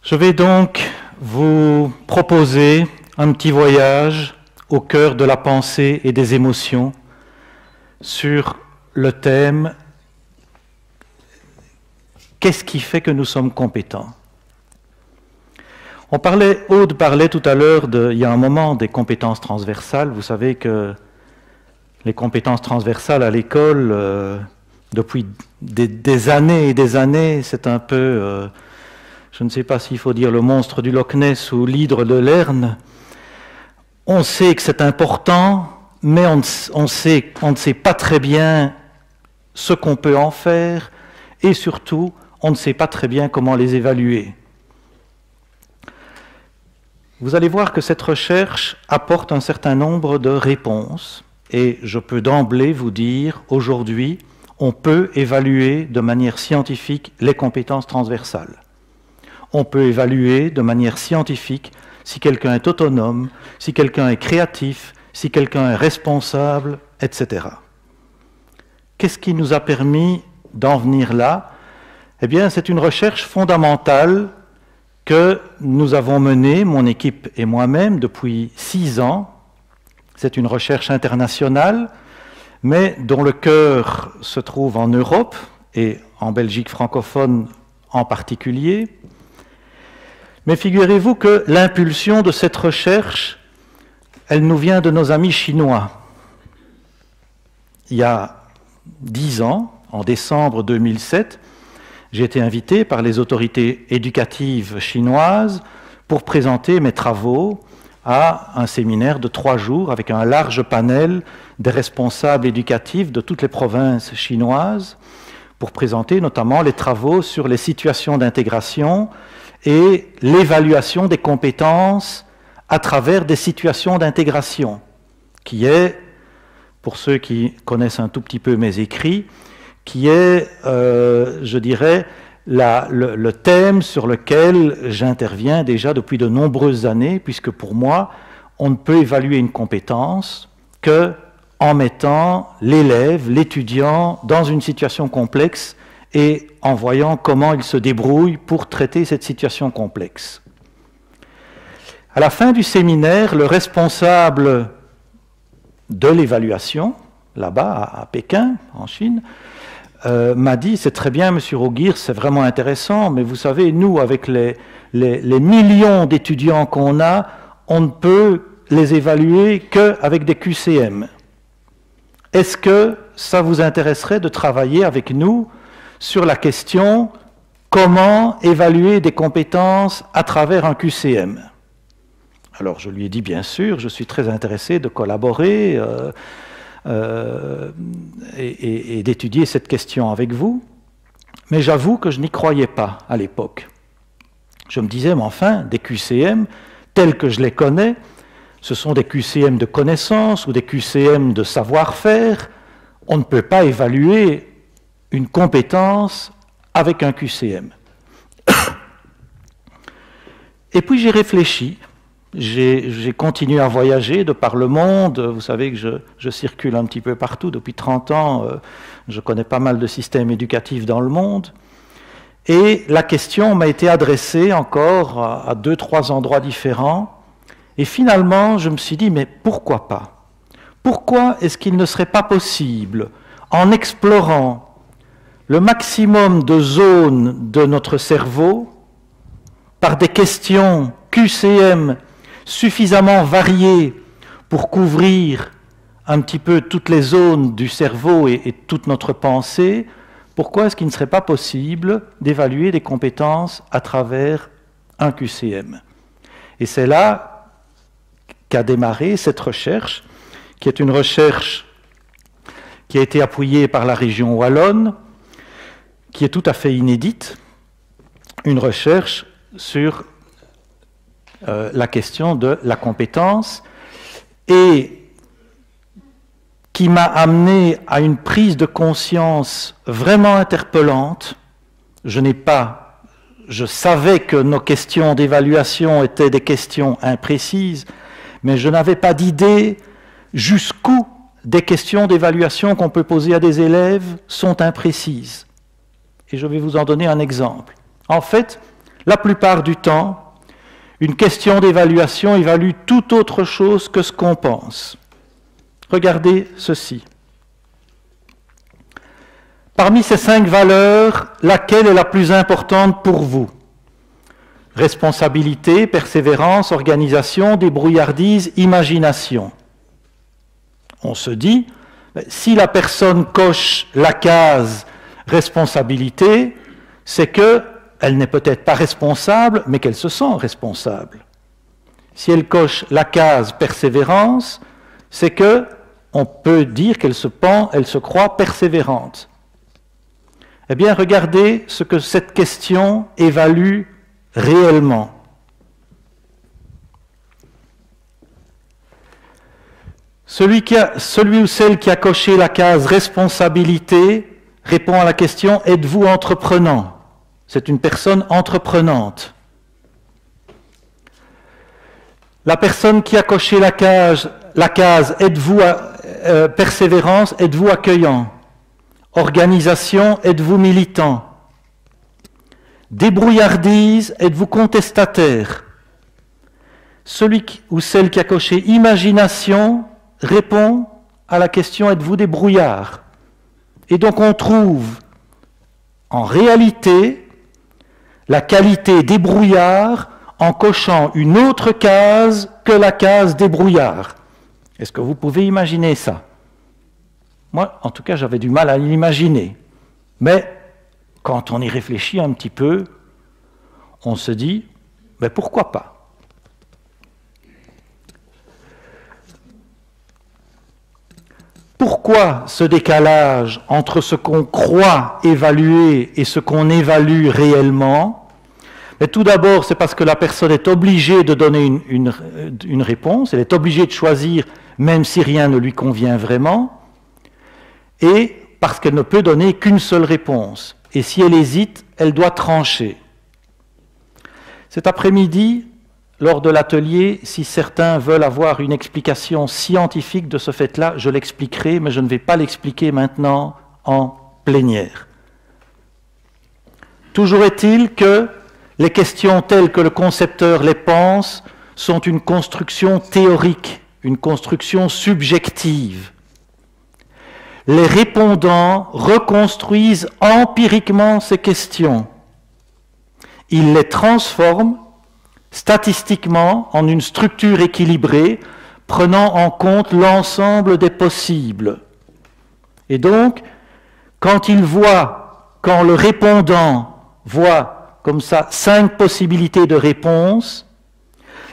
Je vais donc vous proposer un petit voyage au cœur de la pensée et des émotions sur le thème « Qu'est-ce qui fait que nous sommes compétents ?» Aude parlait tout à l'heure, il y a un moment, des compétences transversales. Vous savez que les compétences transversales à l'école, depuis des années et des années, c'est un peu, je ne sais pas s'il faut dire le monstre du Loch Ness ou l'hydre de Lerne. On sait que c'est important, mais on ne sait pas très bien ce qu'on peut en faire, et surtout, on ne sait pas très bien comment les évaluer. Vous allez voir que cette recherche apporte un certain nombre de réponses, et je peux d'emblée vous dire, aujourd'hui, on peut évaluer de manière scientifique les compétences transversales. On peut évaluer de manière scientifique si quelqu'un est autonome, si quelqu'un est créatif, si quelqu'un est responsable, etc. Qu'est-ce qui nous a permis d'en venir là? Eh bien, c'est une recherche fondamentale que nous avons menée, mon équipe et moi-même, depuis 6 ans. C'est une recherche internationale, mais dont le cœur se trouve en Europe, et en Belgique francophone en particulier. Mais figurez-vous que l'impulsion de cette recherche, elle nous vient de nos amis chinois. Il y a 10 ans, en décembre 2007, j'ai été invité par les autorités éducatives chinoises pour présenter mes travaux à un séminaire de 3 jours avec un large panel des responsables éducatifs de toutes les provinces chinoises pour présenter notamment les travaux sur les situations d'intégration et l'évaluation des compétences à travers des situations d'intégration, qui est, pour ceux qui connaissent un tout petit peu mes écrits, qui est, je dirais, le thème sur lequel j'interviens déjà depuis de nombreuses années, puisque pour moi, on ne peut évaluer une compétence qu'en mettant l'élève, l'étudiant, dans une situation complexe et en voyant comment il se débrouille pour traiter cette situation complexe. À la fin du séminaire, le responsable de l'évaluation, là-bas à Pékin, en Chine, m'a dit, c'est très bien, monsieur Roguir, c'est vraiment intéressant, mais vous savez, nous, avec les millions d'étudiants qu'on a, on ne peut les évaluer qu'avec des QCM. Est-ce que ça vous intéresserait de travailler avec nous sur la question comment évaluer des compétences à travers un QCM? Alors je lui ai dit, bien sûr, je suis très intéressé de collaborer et d'étudier cette question avec vous, mais j'avoue que je n'y croyais pas à l'époque. Je me disais, mais enfin, des QCM, tels que je les connais, ce sont des QCM de connaissances ou des QCM de savoir-faire, on ne peut pas évaluer une compétence avec un QCM. Et puis j'ai réfléchi. J'ai continué à voyager de par le monde. Vous savez que je circule un petit peu partout. Depuis 30 ans, je connais pas mal de systèmes éducatifs dans le monde. Et la question m'a été adressée encore à 2-3 endroits différents. Et finalement, je me suis dit, mais pourquoi pas? Pourquoi est-ce qu'il ne serait pas possible, en explorant le maximum de zones de notre cerveau, par des questions QCM suffisamment variées pour couvrir un petit peu toutes les zones du cerveau et toute notre pensée, pourquoi est-ce qu'il ne serait pas possible d'évaluer des compétences à travers un QCM? Et c'est là qu'a démarré cette recherche, qui est une recherche qui a été appuyée par la région wallonne, qui est tout à fait inédite, une recherche sur la question de la compétence et qui m'a amené à une prise de conscience vraiment interpellante. Je savais que nos questions d'évaluation étaient des questions imprécises, mais je n'avais pas d'idée jusqu'où des questions d'évaluation qu'on peut poser à des élèves sont imprécises. Et je vais vous en donner un exemple. En fait, La plupart du temps, une question d'évaluation évalue tout autre chose que ce qu'on pense. Regardez ceci. Parmi ces 5 valeurs, laquelle est la plus importante pour vous? Responsabilité, persévérance, organisation, débrouillardise, imagination. On se dit, si la personne coche la case responsabilité, c'est qu'elle n'est peut-être pas responsable, mais qu'elle se sent responsable. Si elle coche la case persévérance, c'est qu'on peut dire qu'elle se croit persévérante. Eh bien, regardez ce que cette question évalue réellement. Celui ou celle qui a coché la case responsabilité répond à la question « Êtes-vous entreprenant ?» C'est une personne entreprenante. La personne qui a coché la case « Êtes-vous persévérance ?» Êtes-vous accueillant? Organisation, êtes-vous militant? Débrouillardise, êtes-vous contestataire? Celui ou celle qui a coché imagination répond à la question êtes-vous débrouillard? Et donc on trouve en réalité la qualité débrouillard en cochant une autre case que la case débrouillard. Est-ce que vous pouvez imaginer ça? Moi, en tout cas, j'avais du mal à l'imaginer. Mais quand on y réfléchit un petit peu, on se dit, mais pourquoi pas? Pourquoi ce décalage entre ce qu'on croit évaluer et ce qu'on évalue réellement? Mais tout d'abord, c'est parce que la personne est obligée de donner une réponse, elle est obligée de choisir, même si rien ne lui convient vraiment, et parce qu'elle ne peut donner qu'une seule réponse. Et si elle hésite, elle doit trancher. Cet après-midi, lors de l'atelier, si certains veulent avoir une explication scientifique de ce fait-là, je l'expliquerai, mais je ne vais pas l'expliquer maintenant en plénière. Toujours est-il que les questions telles que le concepteur les pense sont une construction théorique, une construction subjective. Les répondants reconstruisent empiriquement ces questions. Ils les transforment statistiquement en une structure équilibrée, prenant en compte l'ensemble des possibles. Et donc, quand le répondant voit comme ça 5 possibilités de réponse,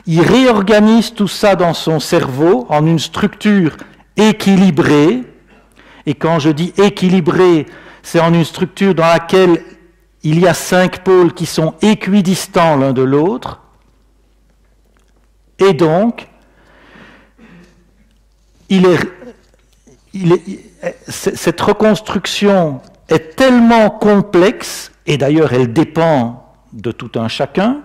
il réorganise tout ça dans son cerveau en une structure équilibrée. Et quand je dis équilibrée, c'est en une structure dans laquelle il y a 5 pôles qui sont équidistants l'un de l'autre. Et donc, cette reconstruction est tellement complexe, et d'ailleurs elle dépend de tout un chacun,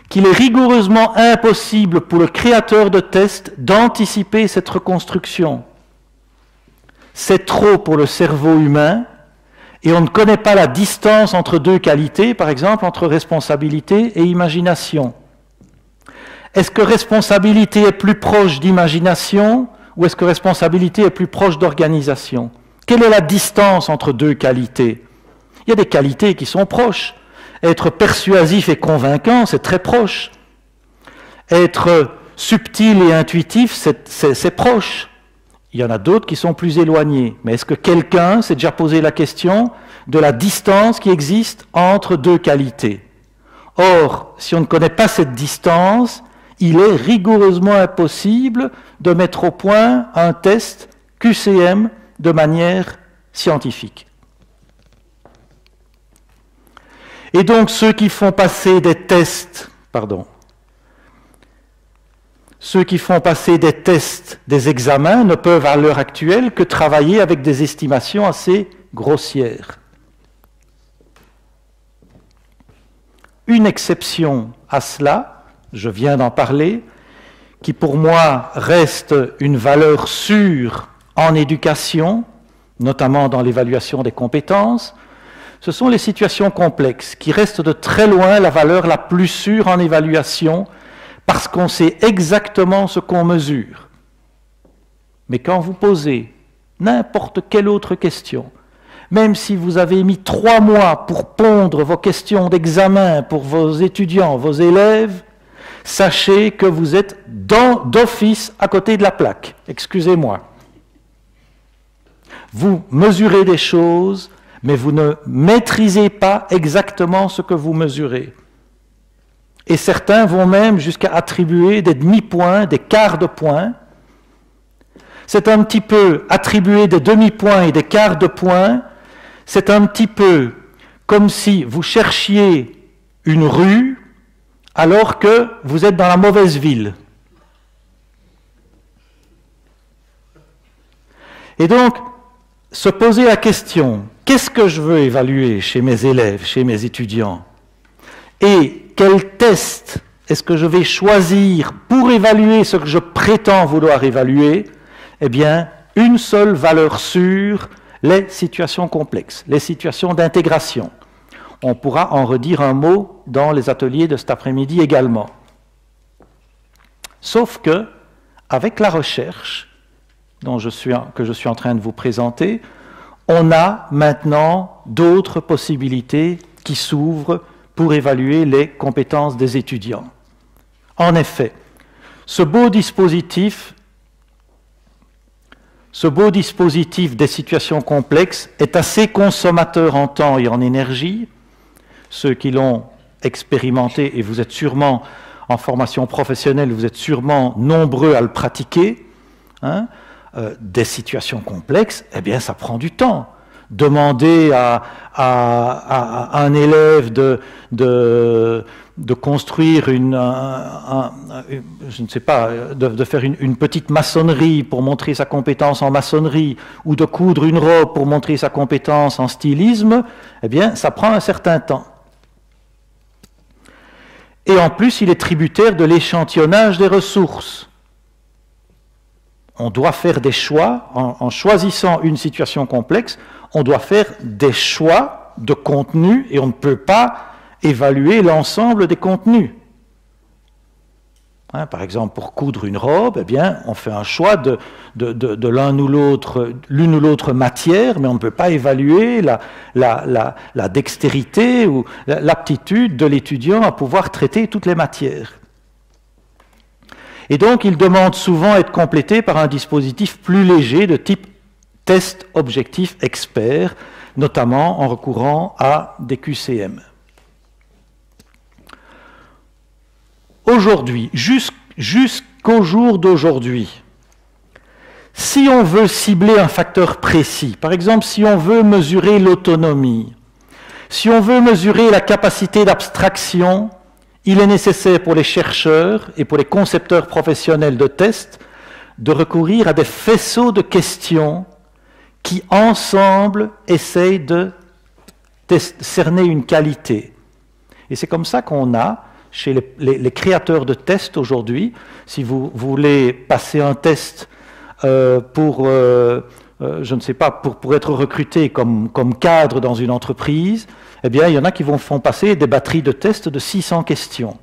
qu'il est rigoureusement impossible pour le créateur de test d'anticiper cette reconstruction. C'est trop pour le cerveau humain, et on ne connaît pas la distance entre 2 qualités, par exemple entre responsabilité et imagination. Est-ce que responsabilité est plus proche d'imagination ou est-ce que responsabilité est plus proche d'organisation? Quelle est la distance entre 2 qualités? Il y a des qualités qui sont proches. Être persuasif et convaincant, c'est très proche. Être subtil et intuitif, c'est proche. Il y en a d'autres qui sont plus éloignés. Mais est-ce que quelqu'un s'est déjà posé la question de la distance qui existe entre 2 qualités? Or, si on ne connaît pas cette distance, il est rigoureusement impossible de mettre au point un test QCM de manière scientifique. Et donc ceux qui font passer des tests, des examens, ne peuvent à l'heure actuelle que travailler avec des estimations assez grossières. Une exception à cela, je viens d'en parler, qui pour moi reste une valeur sûre en éducation, notamment dans l'évaluation des compétences, ce sont les situations complexes qui restent de très loin la valeur la plus sûre en évaluation parce qu'on sait exactement ce qu'on mesure. Mais quand vous posez n'importe quelle autre question, même si vous avez mis 3 mois pour pondre vos questions d'examen pour vos étudiants, vos élèves, sachez que vous êtes d'office à côté de la plaque. Excusez-moi. Vous mesurez des choses, mais vous ne maîtrisez pas exactement ce que vous mesurez. Et certains vont même jusqu'à attribuer des demi-points, des quarts de points. C'est un petit peu attribuer des demi-points et des quarts de points, c'est un petit peu comme si vous cherchiez une rue alors que vous êtes dans la mauvaise ville. Et donc, se poser la question, qu'est-ce que je veux évaluer chez mes élèves, chez mes étudiants? Et quel test est-ce que je vais choisir pour évaluer ce que je prétends vouloir évaluer? Eh bien, une seule valeur sûre, les situations complexes, les situations d'intégration. On pourra en redire un mot dans les ateliers de cet après-midi également. Sauf que, avec la recherche que je suis en train de vous présenter, on a maintenant d'autres possibilités qui s'ouvrent pour évaluer les compétences des étudiants. En effet, ce beau dispositif des situations complexes est assez consommateur en temps et en énergie. Ceux qui l'ont expérimenté, et vous êtes sûrement en formation professionnelle, vous êtes sûrement nombreux à le pratiquer, hein, des situations complexes, eh bien ça prend du temps. Demander à un élève de construire je ne sais pas, de faire une petite maçonnerie pour montrer sa compétence en maçonnerie, ou de coudre une robe pour montrer sa compétence en stylisme, eh bien ça prend un certain temps. Et en plus, il est tributaire de l'échantillonnage des ressources. On doit faire des choix, en choisissant une situation complexe, on doit faire des choix de contenu et on ne peut pas évaluer l'ensemble des contenus. Hein, par exemple, pour coudre une robe, eh bien, on fait un choix de l'une ou l'autre matière, mais on ne peut pas évaluer la dextérité ou l'aptitude de l'étudiant à pouvoir traiter toutes les matières. Et donc, il demande souvent à être complété par un dispositif plus léger de type test objectif expert, notamment en recourant à des QCM. Aujourd'hui, jusqu'au jour d'aujourd'hui, si on veut cibler un facteur précis, par exemple si on veut mesurer l'autonomie, si on veut mesurer la capacité d'abstraction, il est nécessaire pour les chercheurs et pour les concepteurs professionnels de tests de recourir à des faisceaux de questions qui, ensemble, essayent de cerner une qualité. Et c'est comme ça qu'on a, chez les créateurs de tests aujourd'hui, si vous voulez passer un test je ne sais pas, pour être recruté comme cadre dans une entreprise, eh bien, il y en a qui font passer des batteries de tests de 600 questions.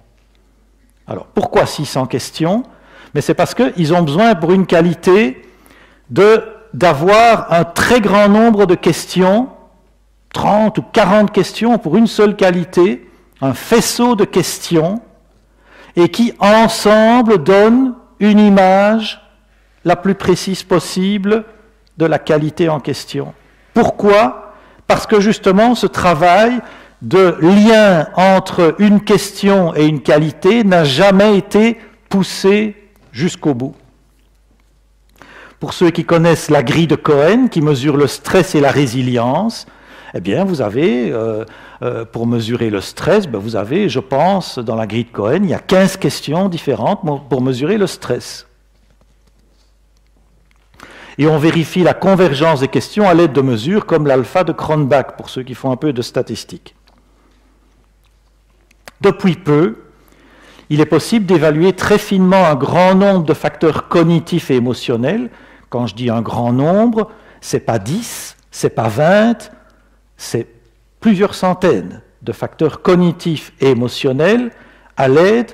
Alors, pourquoi 600 questions? Mais c'est parce qu'ils ont besoin, pour une qualité, d'avoir un très grand nombre de questions, 30 ou 40 questions pour une seule qualité, un faisceau de questions, et qui, ensemble, donnent une image la plus précise possible de la qualité en question. Pourquoi? Parce que justement, ce travail de lien entre une question et une qualité n'a jamais été poussé jusqu'au bout. Pour ceux qui connaissent la grille de Cohen, qui mesure le stress et la résilience, eh bien, vous avez, pour mesurer le stress, vous avez, je pense, dans la grille de Cohen, il y a 15 questions différentes pour mesurer le stress. Et on vérifie la convergence des questions à l'aide de mesures comme l'alpha de Cronbach, pour ceux qui font un peu de statistiques. Depuis peu, il est possible d'évaluer très finement un grand nombre de facteurs cognitifs et émotionnels. Quand je dis un grand nombre, ce n'est pas 10, ce n'est pas 20, c'est plusieurs centaines de facteurs cognitifs et émotionnels à l'aide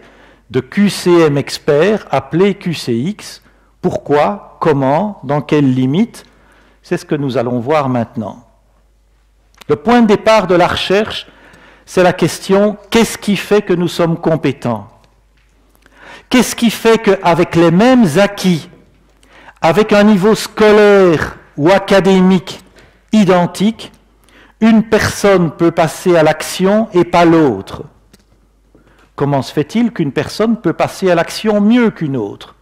de QCM experts appelés QCX. Pourquoi, comment, dans quelles limites? C'est ce que nous allons voir maintenant. Le point de départ de la recherche, c'est la question « qu'est-ce qui fait que nous sommes compétents ?» Qu'est-ce qui fait qu'avec les mêmes acquis, avec un niveau scolaire ou académique identique, une personne peut passer à l'action et pas l'autre? Comment se fait-il qu'une personne peut passer à l'action mieux qu'une autre?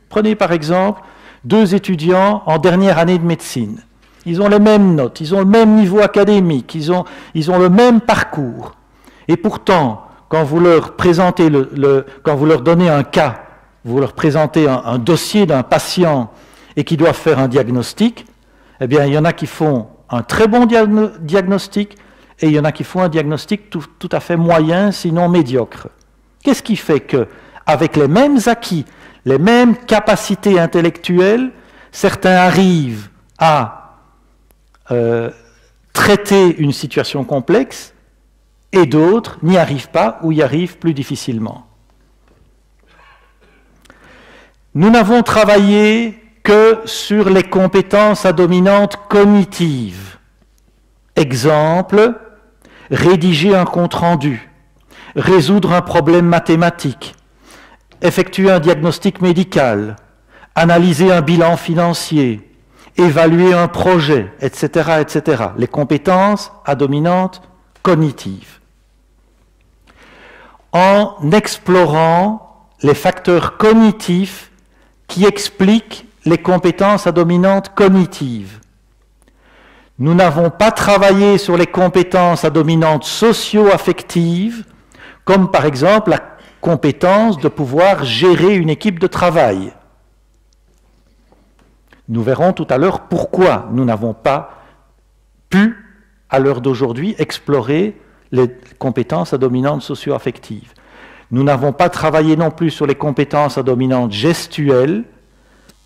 Prenez par exemple 2 étudiants en dernière année de médecine. Ils ont les mêmes notes, ils ont le même niveau académique, ils ont le même parcours. Et pourtant, quand vous leur présentez quand vous leur donnez un cas, vous leur présentez un dossier d'un patient et qui doivent faire un diagnostic, eh bien, il y en a qui font un très bon diagnostic et il y en a qui font un diagnostic tout à fait moyen, sinon médiocre. Qu'est-ce qui fait qu'avec les mêmes acquis, les mêmes capacités intellectuelles, certains arrivent à traiter une situation complexe et d'autres n'y arrivent pas ou y arrivent plus difficilement? Nous n'avons travaillé que sur les compétences à dominante cognitive. Exemple, rédiger un compte-rendu, résoudre un problème mathématique, effectuer un diagnostic médical, analyser un bilan financier, évaluer un projet, etc., etc. Les compétences à dominante cognitive. En explorant les facteurs cognitifs qui expliquent les compétences à dominante cognitive. Nous n'avons pas travaillé sur les compétences à dominante socio-affective, comme par exemple la compétence de pouvoir gérer une équipe de travail. Nous verrons tout à l'heure pourquoi nous n'avons pas pu, à l'heure d'aujourd'hui, explorer les compétences à dominante socio-affective. Nous n'avons pas travaillé non plus sur les compétences à dominante gestuelle,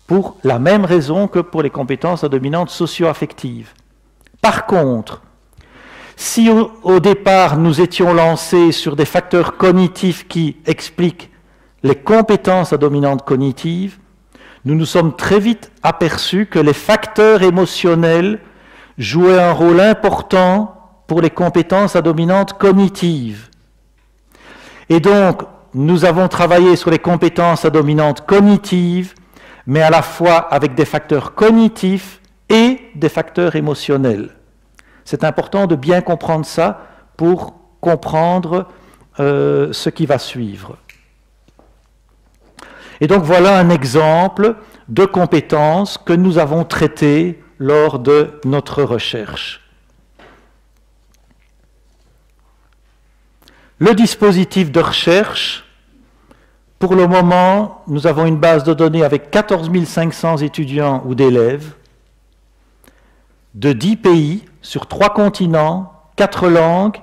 pour la même raison que pour les compétences à dominante socio-affective. Par contre, si au départ nous étions lancés sur des facteurs cognitifs qui expliquent les compétences à dominante cognitive, nous nous sommes très vite aperçus que les facteurs émotionnels jouaient un rôle important pour les compétences à dominante cognitive. Et donc, nous avons travaillé sur les compétences à dominante cognitive, mais à la fois avec des facteurs cognitifs et des facteurs émotionnels. C'est important de bien comprendre ça pour comprendre ce qui va suivre. Et donc voilà un exemple de compétences que nous avons traitées lors de notre recherche. Le dispositif de recherche, pour le moment, nous avons une base de données avec 14 500 étudiants ou d'élèves de 10 pays, sur 3 continents, 4 langues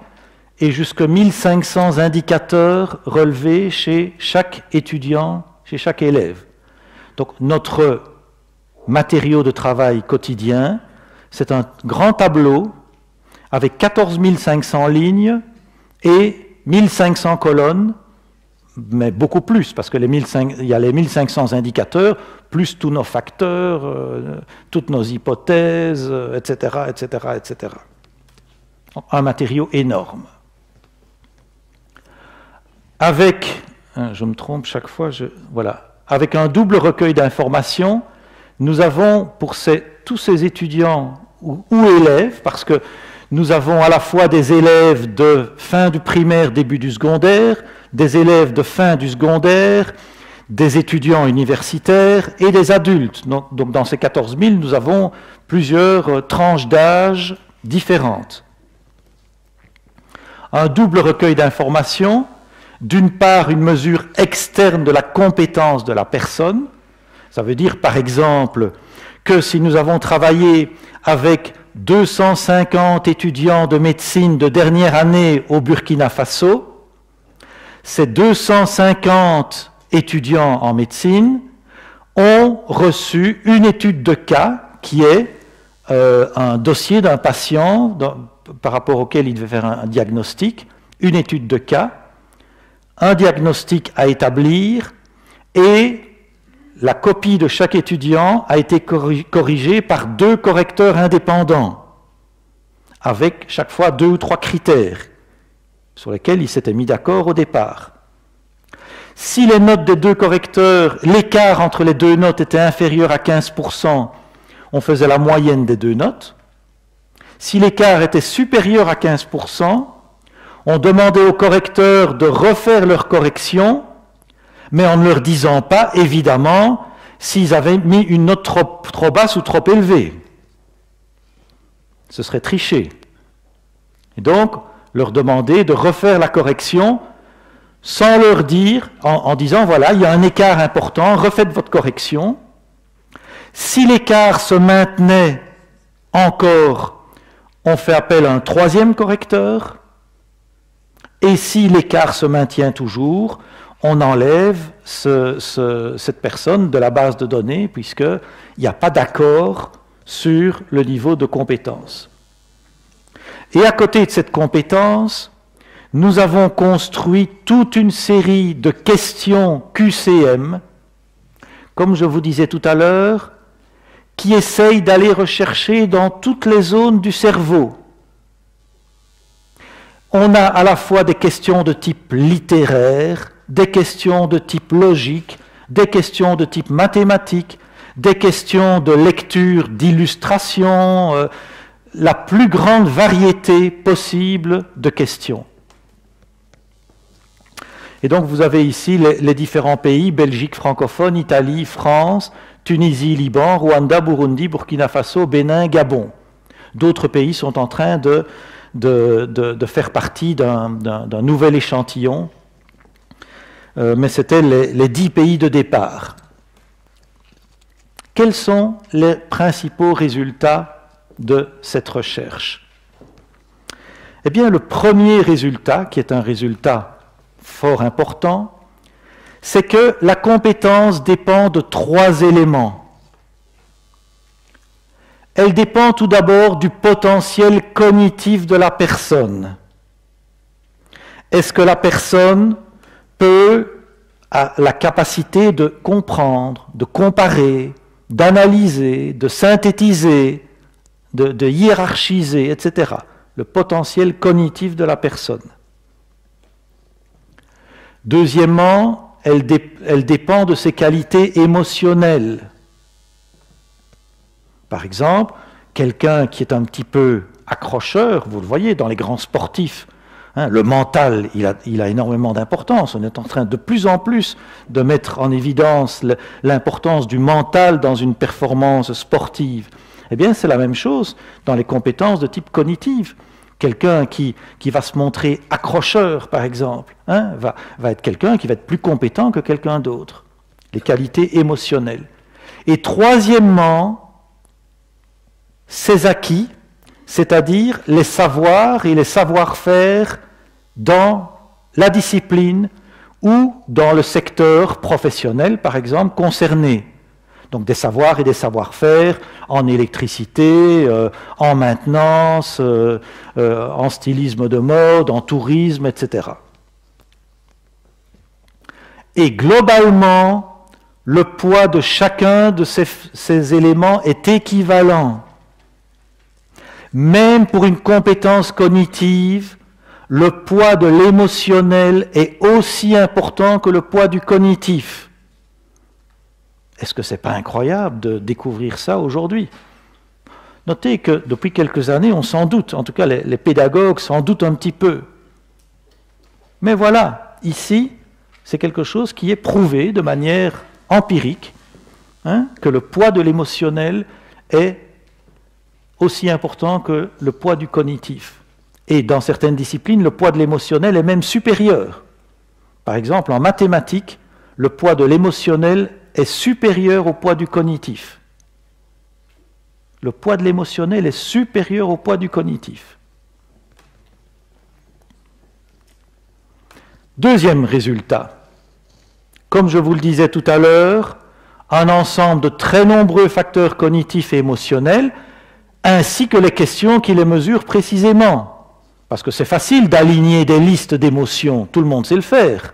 et jusqu'à 1500 indicateurs relevés chez chaque étudiant, chez chaque élève. Donc notre matériau de travail quotidien, c'est un grand tableau avec 14 500 lignes et 1500 colonnes, mais beaucoup plus, parce qu'il y a les 1500 indicateurs, plus tous nos facteurs, toutes nos hypothèses, etc., etc., etc. Un matériau énorme. Avec, je me trompe chaque fois, voilà, avec un double recueil d'informations, nous avons pour tous ces étudiants ou élèves, parce que nous avons à la fois des élèves de fin du primaire, début du secondaire, des élèves de fin du secondaire, des étudiants universitaires et des adultes. Donc dans ces 14 000, nous avons plusieurs tranches d'âge différentes. Un double recueil d'informations, d'une part une mesure externe de la compétence de la personne, ça veut dire par exemple que si nous avons travaillé avec 250 étudiants de médecine de dernière année au Burkina Faso, ces 250 étudiants en médecine ont reçu une étude de cas qui est un dossier d'un patient par rapport auquel il devait faire un diagnostic, une étude de cas, un diagnostic à établir et la copie de chaque étudiant a été corrigée par 2 correcteurs indépendants, avec chaque fois 2 ou 3 critères sur lesquels ils s'étaient mis d'accord au départ. Si les notes des 2 correcteurs, l'écart entre les 2 notes était inférieur à 15%, on faisait la moyenne des 2 notes. Si l'écart était supérieur à 15%, on demandait aux correcteurs de refaire leur correction, mais en ne leur disant pas, évidemment, s'ils avaient mis une note trop basse ou trop élevée. Ce serait tricher. Et donc, leur demander de refaire la correction sans leur dire, en disant, voilà, il y a un écart important, refaites votre correction. Si l'écart se maintenait encore, on fait appel à un 3e correcteur. Et si l'écart se maintient toujours, on enlève cette personne de la base de données, puisqu'il n'y a pas d'accord sur le niveau de compétence. Et à côté de cette compétence, nous avons construit toute une série de questions QCM, comme je vous disais tout à l'heure, qui essayent d'aller rechercher dans toutes les zones du cerveau. On a à la fois des questions de type littéraire, des questions de type logique, des questions de type mathématique, des questions de lecture, d'illustration, la plus grande variété possible de questions. Et donc vous avez ici les différents pays, Belgique francophone, Italie, France, Tunisie, Liban, Rwanda, Burundi, Burkina Faso, Bénin, Gabon. D'autres pays sont en train de faire partie d'un nouvel échantillon, mais c'était les 10 pays de départ. Quels sont les principaux résultats de cette recherche? Eh bien, le premier résultat, qui est un résultat fort important, c'est que la compétence dépend de 3 éléments. Elle dépend tout d'abord du potentiel cognitif de la personne. Est-ce que la personne a la capacité de comprendre, de comparer, d'analyser, de synthétiser, de hiérarchiser, etc. Le potentiel cognitif de la personne. Deuxièmement, elle dépend de ses qualités émotionnelles. Par exemple, quelqu'un qui est un petit peu accrocheur, vous le voyez dans les grands sportifs, hein, le mental, il a énormément d'importance. On est en train de plus en plus de mettre en évidence l'importance du mental dans une performance sportive. Eh bien, c'est la même chose dans les compétences de type cognitive. Quelqu'un qui va se montrer accrocheur, par exemple, hein, va être quelqu'un qui va être plus compétent que quelqu'un d'autre. Les qualités émotionnelles. Et troisièmement, ses acquis, c'est-à-dire les savoirs et les savoir-faire dans la discipline ou dans le secteur professionnel, par exemple, concerné. Donc des savoirs et des savoir-faire en électricité, en maintenance, en stylisme de mode, en tourisme, etc. Et globalement, le poids de chacun de ces éléments est équivalent. Même pour une compétence cognitive, le poids de l'émotionnel est aussi important que le poids du cognitif. Est-ce que ce n'est pas incroyable de découvrir ça aujourd'hui? Notez que depuis quelques années, on s'en doute, en tout cas les pédagogues s'en doutent un petit peu. Mais voilà, ici, c'est quelque chose qui est prouvé de manière empirique, hein, que le poids de l'émotionnel est aussi important que le poids du cognitif. Et dans certaines disciplines, le poids de l'émotionnel est même supérieur. Par exemple, en mathématiques, le poids de l'émotionnel est supérieur au poids du cognitif. Le poids de l'émotionnel est supérieur au poids du cognitif. Deuxième résultat. Comme je vous le disais tout à l'heure, un ensemble de très nombreux facteurs cognitifs et émotionnels ainsi que les questions qui les mesurent précisément. Parce que c'est facile d'aligner des listes d'émotions, tout le monde sait le faire.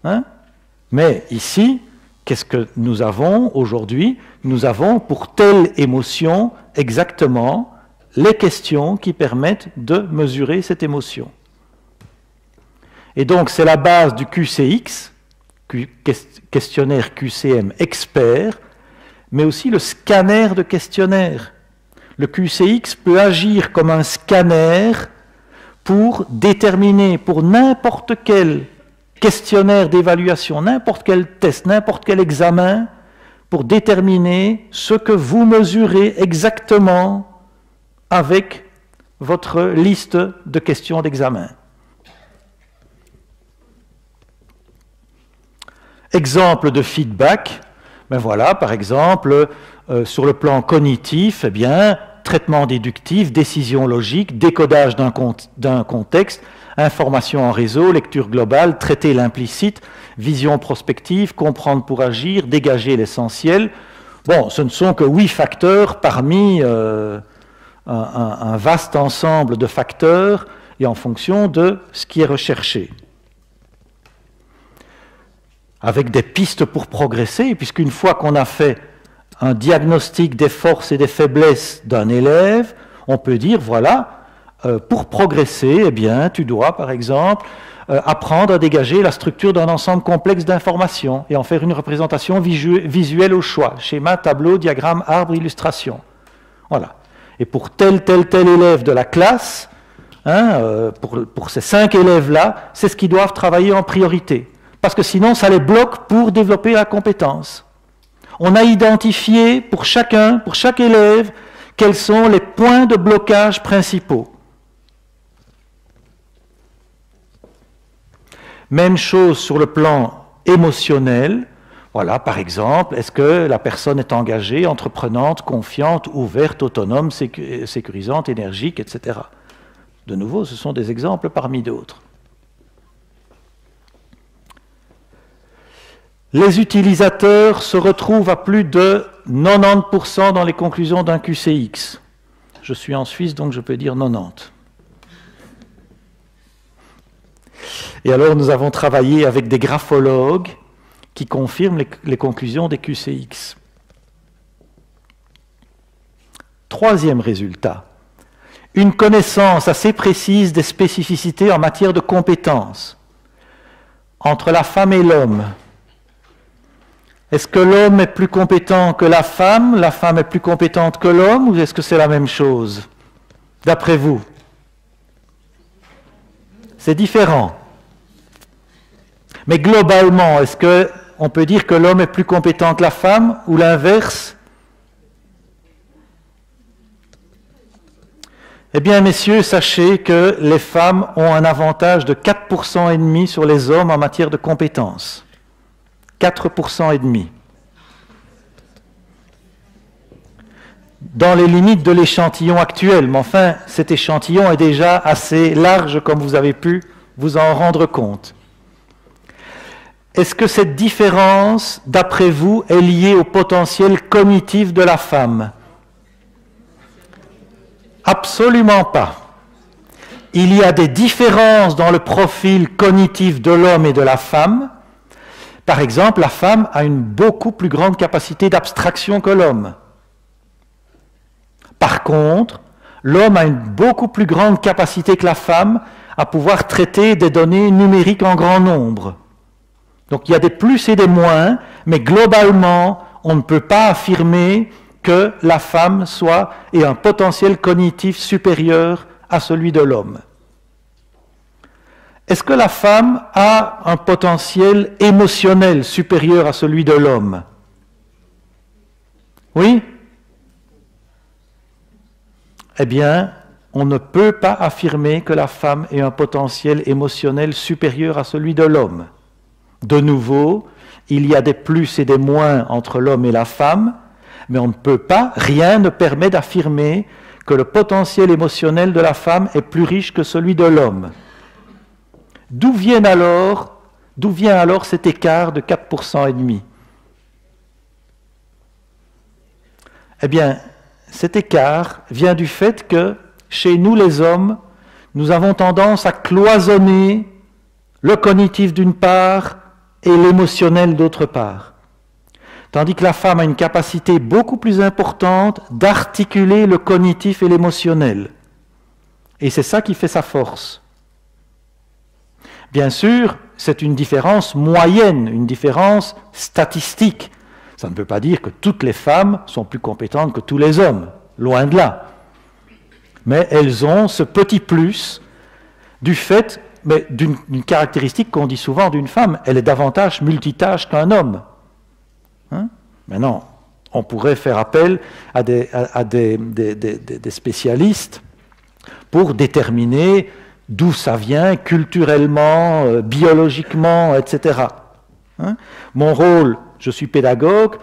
Hein? Mais ici, qu'est-ce que nous avons aujourd'hui? Nous avons pour telle émotion exactement les questions qui permettent de mesurer cette émotion. Et donc c'est la base du QCX, questionnaire QCM expert, mais aussi le scanner de questionnaire. Le QCX peut agir comme un scanner pour déterminer, pour n'importe quel questionnaire d'évaluation, n'importe quel test, n'importe quel examen, pour déterminer ce que vous mesurez exactement avec votre liste de questions d'examen. Exemple de feedback, ben voilà, par exemple, sur le plan cognitif, eh bien, traitement déductif, décision logique, décodage d'un contexte, information en réseau, lecture globale, traiter l'implicite, vision prospective, comprendre pour agir, dégager l'essentiel. Bon, ce ne sont que 8 facteurs parmi un vaste ensemble de facteurs et en fonction de ce qui est recherché. Avec des pistes pour progresser, puisqu'une fois qu'on a fait un diagnostic des forces et des faiblesses d'un élève, on peut dire, voilà, pour progresser, eh bien, tu dois, par exemple, apprendre à dégager la structure d'un ensemble complexe d'informations et en faire une représentation visuelle au choix, schéma, tableau, diagramme, arbre, illustration. Voilà. Et pour tel élève de la classe, hein, pour ces 5 élèves-là, c'est ce qu'ils doivent travailler en priorité. Parce que sinon, ça les bloque pour développer la compétence. On a identifié pour chaque élève, quels sont les points de blocage principaux. Même chose sur le plan émotionnel. Voilà, par exemple, est-ce que la personne est engagée, entreprenante, confiante, ouverte, autonome, sécurisante, énergique, etc. De nouveau, ce sont des exemples parmi d'autres. Les utilisateurs se retrouvent à plus de 90% dans les conclusions d'un QCX. Je suis en Suisse, donc je peux dire 90. Et alors, nous avons travaillé avec des graphologues qui confirment les conclusions des QCX. Troisième résultat, une connaissance assez précise des spécificités en matière de compétences entre la femme et l'homme. Est-ce que l'homme est plus compétent que la femme est plus compétente que l'homme, ou est-ce que c'est la même chose, d'après vous? C'est différent. Mais globalement, est-ce qu'on peut dire que l'homme est plus compétent que la femme, ou l'inverse? Eh bien, messieurs, sachez que les femmes ont un avantage de 4,5 % sur les hommes en matière de compétences. 4,5 %. Dans les limites de l'échantillon actuel, mais enfin, cet échantillon est déjà assez large, comme vous avez pu vous en rendre compte. Est-ce que cette différence, d'après vous, est liée au potentiel cognitif de la femme? Absolument pas. Il y a des différences dans le profil cognitif de l'homme et de la femme. Par exemple, la femme a une beaucoup plus grande capacité d'abstraction que l'homme. Par contre, l'homme a une beaucoup plus grande capacité que la femme à pouvoir traiter des données numériques en grand nombre. Donc il y a des plus et des moins, mais globalement, on ne peut pas affirmer que la femme ait un potentiel cognitif supérieur à celui de l'homme. Est-ce que la femme a un potentiel émotionnel supérieur à celui de l'homme? Oui? Eh bien, on ne peut pas affirmer que la femme ait un potentiel émotionnel supérieur à celui de l'homme. De nouveau, il y a des plus et des moins entre l'homme et la femme, mais on ne peut pas, rien ne permet d'affirmer que le potentiel émotionnel de la femme est plus riche que celui de l'homme. D'où vient alors cet écart de 4,5 %? Eh bien, cet écart vient du fait que chez nous les hommes, nous avons tendance à cloisonner le cognitif d'une part et l'émotionnel d'autre part. Tandis que la femme a une capacité beaucoup plus importante d'articuler le cognitif et l'émotionnel. Et c'est ça qui fait sa force. Bien sûr, c'est une différence moyenne, une différence statistique. Ça ne veut pas dire que toutes les femmes sont plus compétentes que tous les hommes, loin de là. Mais elles ont ce petit plus du fait d'une caractéristique qu'on dit souvent d'une femme, elle est davantage multitâche qu'un homme. Hein? Maintenant, on pourrait faire appel à des spécialistes pour déterminer d'où ça vient, culturellement, biologiquement, etc. Hein? Mon rôle, je suis pédagogue,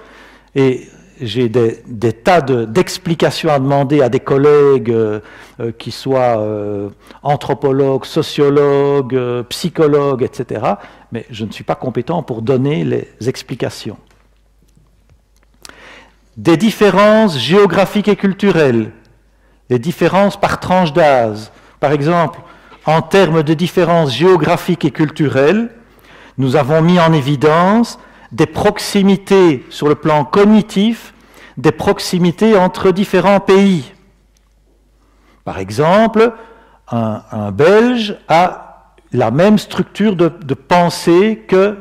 et j'ai des tas d'explications à demander à des collègues qui soient anthropologues, sociologues, psychologues, etc. Mais je ne suis pas compétent pour donner les explications. Des différences géographiques et culturelles, des différences par tranche d'âge. Par exemple, en termes de différences géographiques et culturelles, nous avons mis en évidence des proximités sur le plan cognitif, des proximités entre différents pays. Par exemple, un Belge a la même structure de pensée que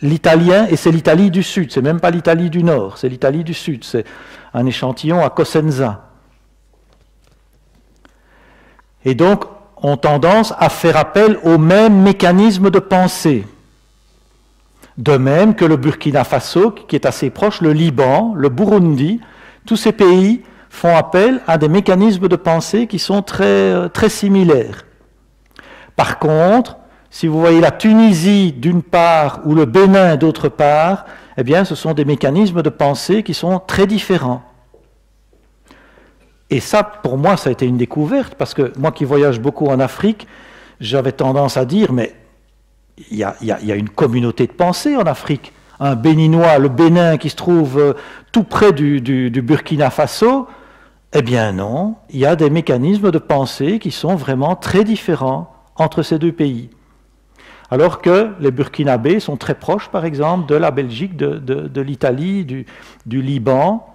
l'italien, et c'est l'Italie du Sud, c'est même pas l'Italie du Nord, c'est l'Italie du Sud, c'est un échantillon à Cosenza. Et donc, ont tendance à faire appel aux mêmes mécanismes de pensée. De même que le Burkina Faso, qui est assez proche, le Liban, le Burundi, tous ces pays font appel à des mécanismes de pensée qui sont très, très similaires. Par contre, si vous voyez la Tunisie d'une part ou le Bénin d'autre part, eh bien ce sont des mécanismes de pensée qui sont très différents. Et ça, pour moi, ça a été une découverte, parce que moi qui voyage beaucoup en Afrique, j'avais tendance à dire, mais il y a une communauté de pensée en Afrique. Un Béninois, le Bénin, qui se trouve tout près du Burkina Faso, eh bien non, il y a des mécanismes de pensée qui sont vraiment très différents entre ces deux pays. Alors que les Burkinabés sont très proches, par exemple, de la Belgique, de l'Italie, du Liban.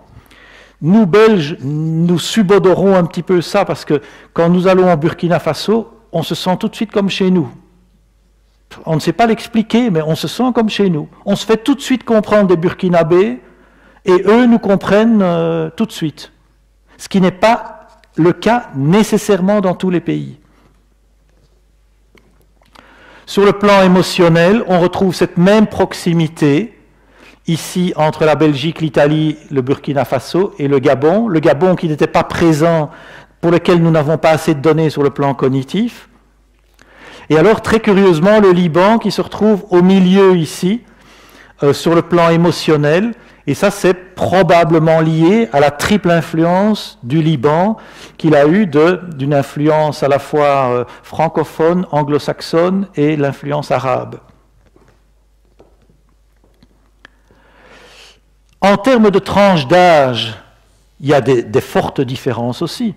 Nous, Belges, nous subodorons un petit peu ça, parce que quand nous allons au Burkina Faso, on se sent tout de suite comme chez nous. On ne sait pas l'expliquer, mais on se sent comme chez nous. On se fait tout de suite comprendre des Burkinabés, et eux nous comprennent tout de suite. Ce qui n'est pas le cas nécessairement dans tous les pays. Sur le plan émotionnel, on retrouve cette même proximité, ici entre la Belgique, l'Italie, le Burkina Faso et le Gabon qui n'était pas présent, pour lequel nous n'avons pas assez de données sur le plan cognitif. Et alors, très curieusement, le Liban qui se retrouve au milieu ici, sur le plan émotionnel, et ça c'est probablement lié à la triple influence du Liban qu'il a eu d'une influence à la fois francophone, anglo-saxonne et l'influence arabe. En termes de tranche d'âge, il y a des fortes différences aussi.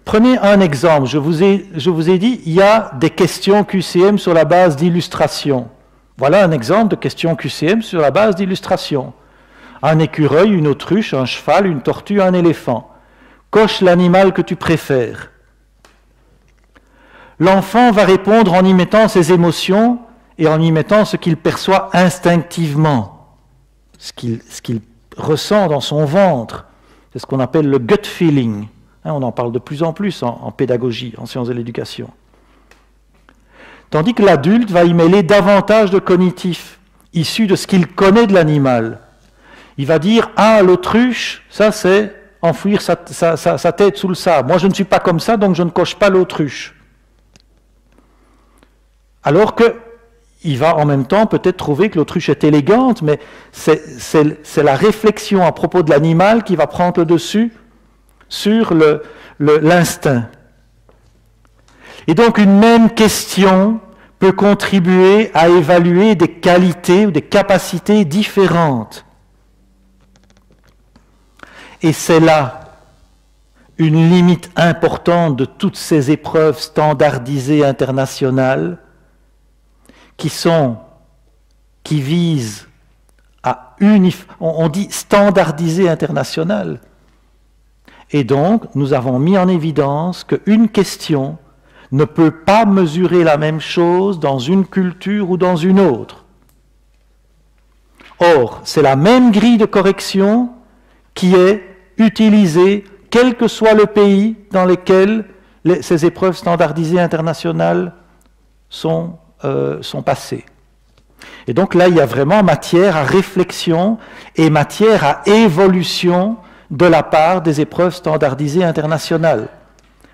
Prenez un exemple, je vous ai dit, il y a des questions QCM sur la base d'illustrations. Voilà un exemple de question QCM sur la base d'illustration. Un écureuil, une autruche, un cheval, une tortue, un éléphant. Coche l'animal que tu préfères. L'enfant va répondre en y mettant ses émotions et en y mettant ce qu'il perçoit instinctivement, ce qu'il ressent dans son ventre. C'est ce qu'on appelle le gut feeling. On en parle de plus en plus en pédagogie, en sciences de l'éducation. Tandis que l'adulte va y mêler davantage de cognitif, issu de ce qu'il connaît de l'animal. Il va dire, ah, l'autruche, ça c'est enfouir sa tête sous le sable. Moi je ne suis pas comme ça, donc je ne coche pas l'autruche. Alors qu'il va en même temps peut-être trouver que l'autruche est élégante, mais c'est la réflexion à propos de l'animal qui va prendre le dessus sur l'instinct. Et donc une même question peut contribuer à évaluer des qualités ou des capacités différentes. Et c'est là une limite importante de toutes ces épreuves standardisées internationales qui visent à on dit standardisé international. Et donc, nous avons mis en évidence qu'une question ne peut pas mesurer la même chose dans une culture ou dans une autre. Or, c'est la même grille de correction qui est utilisée, quel que soit le pays dans lequel ces épreuves standardisées internationales sont passées. Et donc là, il y a vraiment matière à réflexion et matière à évolution de la part des épreuves standardisées internationales.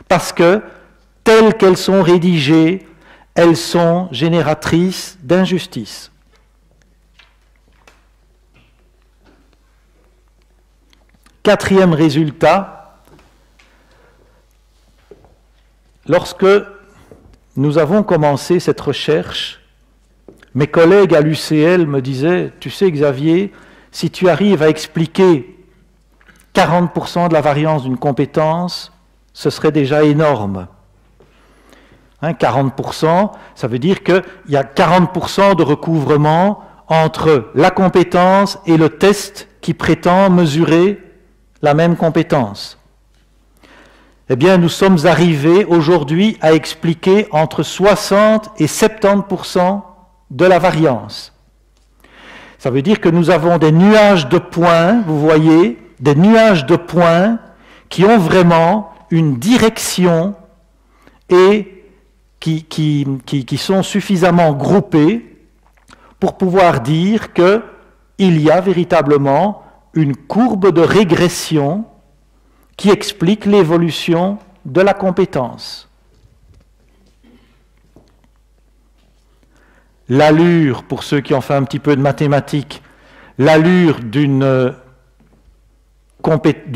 Parce que, telles qu'elles sont rédigées, elles sont génératrices d'injustice. Quatrième résultat, lorsque nous avons commencé cette recherche, mes collègues à l'UCL me disaient, tu sais Xavier, si tu arrives à expliquer 40% de la variance d'une compétence, ce serait déjà énorme. 40%, ça veut dire qu'il y a 40% de recouvrement entre la compétence et le test qui prétend mesurer la même compétence. Eh bien, nous sommes arrivés aujourd'hui à expliquer entre 60 et 70% de la variance. Ça veut dire que nous avons des nuages de points, vous voyez, des nuages de points qui ont vraiment une direction et qui sont suffisamment groupés pour pouvoir dire qu'il y a véritablement une courbe de régression qui explique l'évolution de la compétence. L'allure, pour ceux qui ont fait un petit peu de mathématiques, l'allure du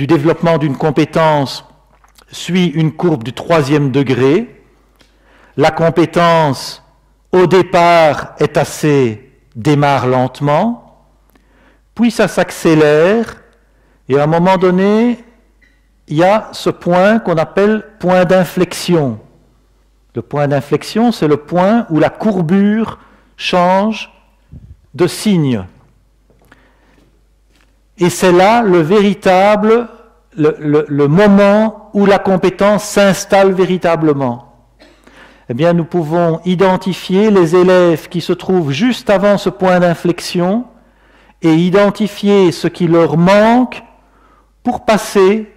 développement d'une compétence suit une courbe du 3e degré. La compétence, au départ, démarre lentement, puis ça s'accélère, et à un moment donné, il y a ce point qu'on appelle point d'inflexion. Le point d'inflexion, c'est le point où la courbure change de signe. Et c'est là le moment où la compétence s'installe véritablement. Eh bien, nous pouvons identifier les élèves qui se trouvent juste avant ce point d'inflexion et identifier ce qui leur manque pour passer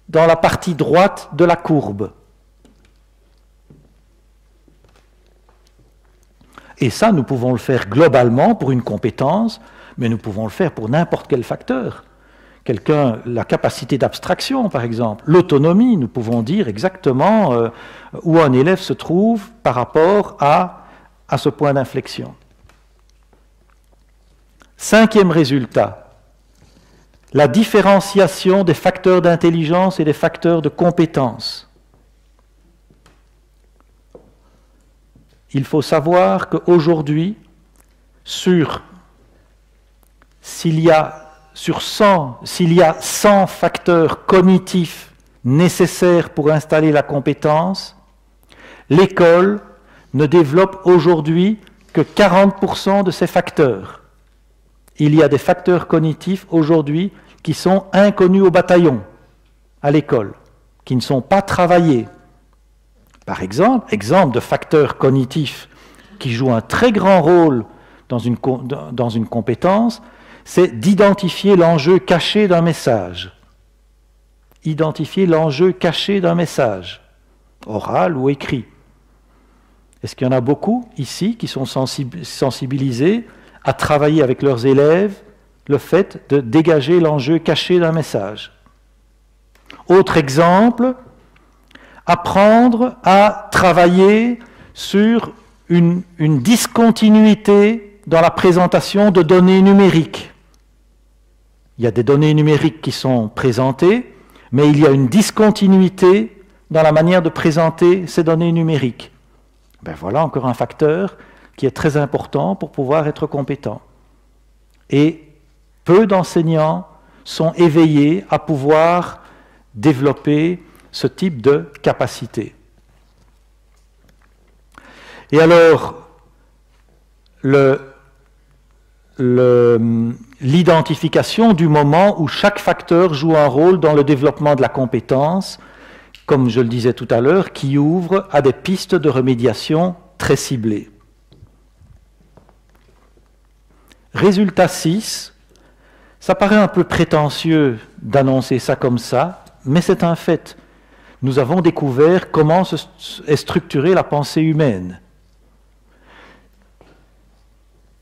dans la partie droite de la courbe. Et ça, nous pouvons le faire globalement pour une compétence, mais nous pouvons le faire pour n'importe quel facteur. La capacité d'abstraction, par exemple, l'autonomie, nous pouvons dire exactement où un élève se trouve par rapport à ce point d'inflexion. 5e résultat, la différenciation des facteurs d'intelligence et des facteurs de compétence. Il faut savoir qu'aujourd'hui, s'il y a 100 facteurs cognitifs nécessaires pour installer la compétence, l'école ne développe aujourd'hui que 40% de ces facteurs. Il y a des facteurs cognitifs aujourd'hui qui sont inconnus au bataillon, à l'école, qui ne sont pas travaillés. Par exemple de facteurs cognitifs qui jouent un très grand rôle dans une compétence, c'est d'identifier l'enjeu caché d'un message. Identifier l'enjeu caché d'un message, oral ou écrit. Est-ce qu'il y en a beaucoup ici qui sont sensibilisés à travailler avec leurs élèves le fait de dégager l'enjeu caché d'un message? Autre exemple, apprendre à travailler sur une discontinuité dans la présentation de données numériques. Il y a des données numériques qui sont présentées, mais il y a une discontinuité dans la manière de présenter ces données numériques. Ben voilà encore un facteur qui est très important pour pouvoir être compétent. Et peu d'enseignants sont éveillés à pouvoir développer ce type de capacité. Et alors, l'identification du moment où chaque facteur joue un rôle dans le développement de la compétence, comme je le disais tout à l'heure, qui ouvre à des pistes de remédiation très ciblées. Résultat 6, ça paraît un peu prétentieux d'annoncer ça comme ça, mais c'est un fait. Nous avons découvert comment est structurée la pensée humaine.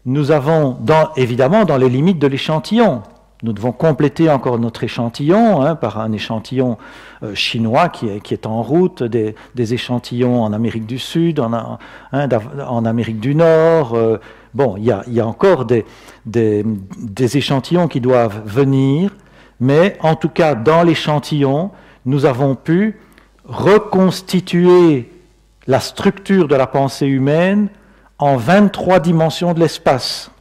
Nous avons, évidemment, dans les limites de l'échantillon, nous devons compléter encore notre échantillon par un échantillon chinois qui est en route, des échantillons en Amérique du Sud, en Amérique du Nord. Bon, il y a encore des échantillons qui doivent venir, mais en tout cas, dans l'échantillon, nous avons pu reconstituer la structure de la pensée humaine en 23 dimensions de l'espace.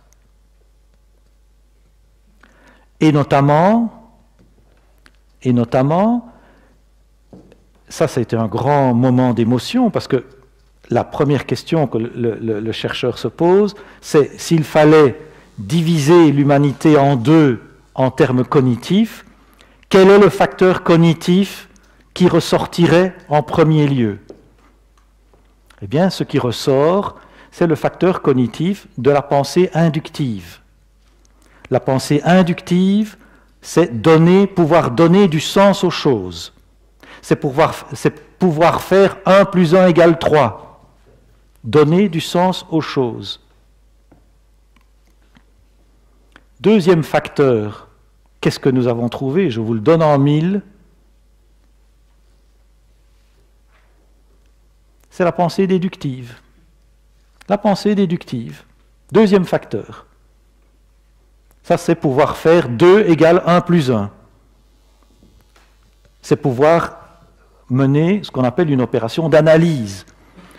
Et notamment, ça a été un grand moment d'émotion, parce que la première question que le chercheur se pose, c'est s'il fallait diviser l'humanité en deux en termes cognitifs, quel est le facteur cognitif qui ressortirait en premier lieu? Eh bien, ce qui ressort, c'est le facteur cognitif de la pensée inductive. La pensée inductive, c'est pouvoir donner du sens aux choses. C'est pouvoir faire 1 + 1 = 3. Donner du sens aux choses. Deuxième facteur, qu'est-ce que nous avons trouvé? Je vous le donne en 1000. C'est la pensée déductive. La pensée déductive. Deuxième facteur. Ça, c'est pouvoir faire 2 = 1 + 1. C'est pouvoir mener ce qu'on appelle une opération d'analyse.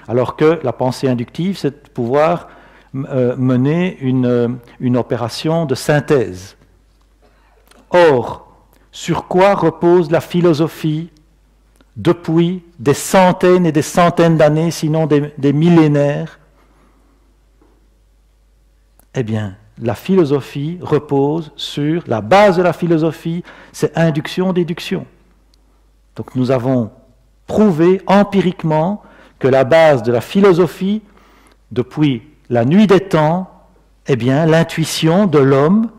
Alors que la pensée inductive, c'est de pouvoir mener une opération de synthèse. Or, sur quoi repose la philosophie depuis des centaines et des centaines d'années, sinon des millénaires? Eh bien, la philosophie repose sur la base de la philosophie, c'est induction-déduction. Donc nous avons prouvé empiriquement que la base de la philosophie, depuis la nuit des temps, eh bien, l'intuition de l'homme,